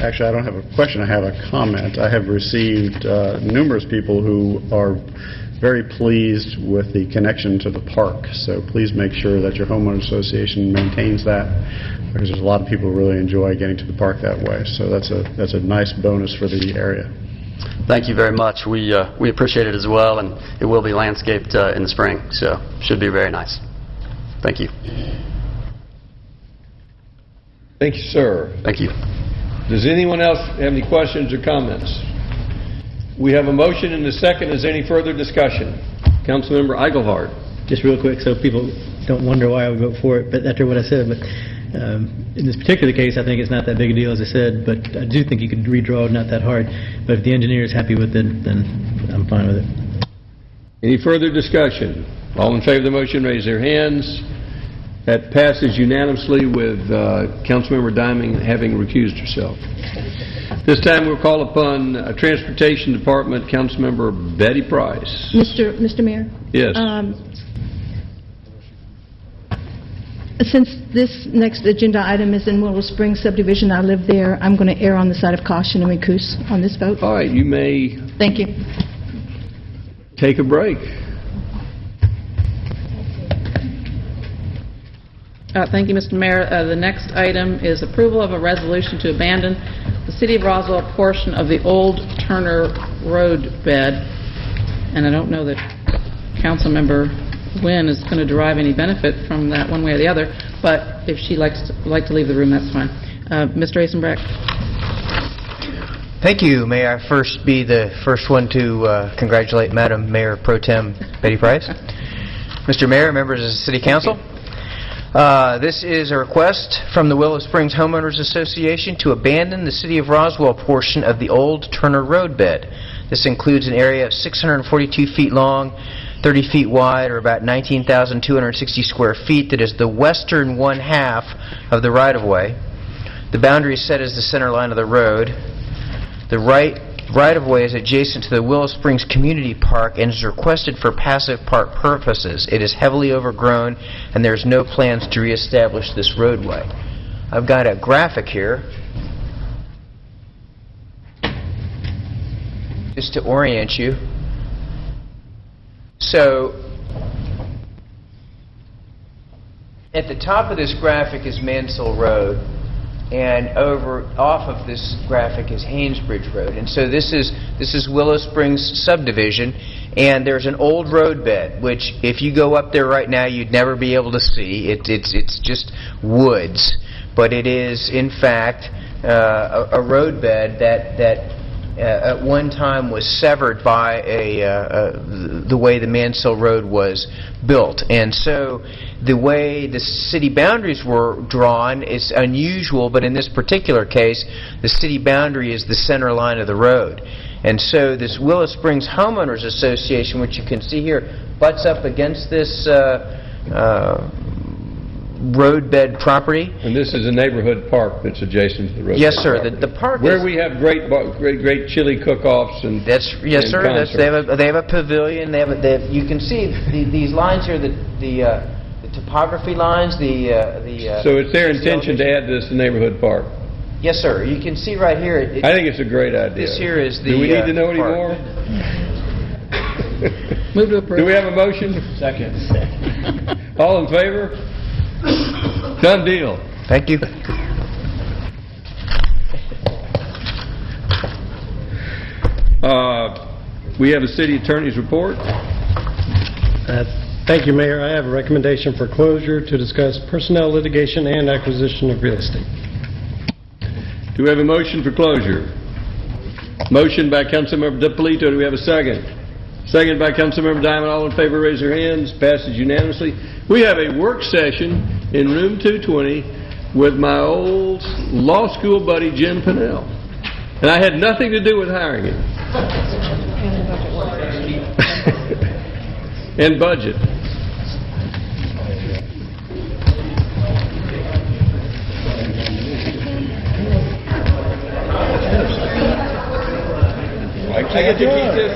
Actually, I don't have a question, I have a comment. I have received numerous people who are very pleased with the connection to the park, so please make sure that your homeowner association maintains that, because there's a lot of people who really enjoy getting to the park that way, so that's a nice bonus for the area. Thank you very much. We appreciate it as well, and it will be landscaped in the spring, so should be very nice. Thank you. Thank you, sir. Thank you. Does anyone else have any questions or comments? We have a motion and a second. Is there any further discussion? Councilmember Eichelhardt. Just real quick, so people don't wonder why I would vote for it, but after what I said, but in this particular case, I think it's not that big a deal, as I said, but I do think you could redraw it not that hard. But if the engineer is happy with it, then I'm fine with it. Any further discussion? All in favor of the motion, raise their hands. That passes unanimously with Councilmember Diamond having recused herself. This time we'll call upon Transportation Department Councilmember Betty Price. Mr. Mayor? Yes. Since this next agenda item is in Willow Springs subdivision, I live there, I'm going to err on the side of caution and recuse on this vote. All right, you may Thank you. take a break. Thank you, Mr. Mayor. The next item is approval of a resolution to abandon the City of Roswell portion of the old Turner Road bed. And I don't know that Councilmember Nguyen is going to derive any benefit from that one way or the other, but if she'd like to leave the room, that's fine. Mr. Asenbrecht. Thank you. May I first be the first one to congratulate Madam Mayor Pro Tem Betty Price. Mr. Mayor, members of the City Council, this is a request from the Willow Springs Homeowners Association to abandon the City of Roswell portion of the old Turner Road bed. This includes an area of 642 feet long, 30 feet wide, or about 19,260 square feet, that is the western one-half of the right-of-way. The boundary is set as the center line of the road. The right-of-way is adjacent to the Willow Springs Community Park and is requested for passive park purposes. It is heavily overgrown, and there's no plans to reestablish this roadway. I've got a graphic here just to orient you. So, at the top of this graphic is Mansell Road, and off of this graphic is Haynesbridge Road. And so this is Willow Springs subdivision, and there's an old road bed, which if you go up there right now, you'd never be able to see. It's just woods, but it is in fact a road bed that at one time was severed by the way the Mansell Road was built. And so the way the city boundaries were drawn is unusual, but in this particular case, the city boundary is the center line of the road. And so this Willow Springs Homeowners Association, which you can see here, butts up against this roadbed property. And this is a neighborhood park that's adjacent to the road. Yes, sir. The park where is, we have great chili cook-offs and that's yes, sir. They have a pavilion. They have you can see these lines here. The topography lines. So it's their intention to add this to neighborhood park. Yes, sir. You can see right here. I think it's a great idea. This here is the. Do we need to know any park. more? Move to approve. Do we have a motion? Second. All in favor? Done deal. Thank you. We have a city attorney's report. Thank you, Mayor. I have a recommendation for closure to discuss personnel litigation and acquisition of real estate. Do we have a motion for closure? Motion by Councilmember DiPolito. Do we have a second? Second by Councilmember Diamond. All in favor, raise your hands. Passes unanimously. We have a work session in room 220 with my old law school buddy, Jim Pinnell. And I had nothing to do with hiring him. And budget. I get to keep this.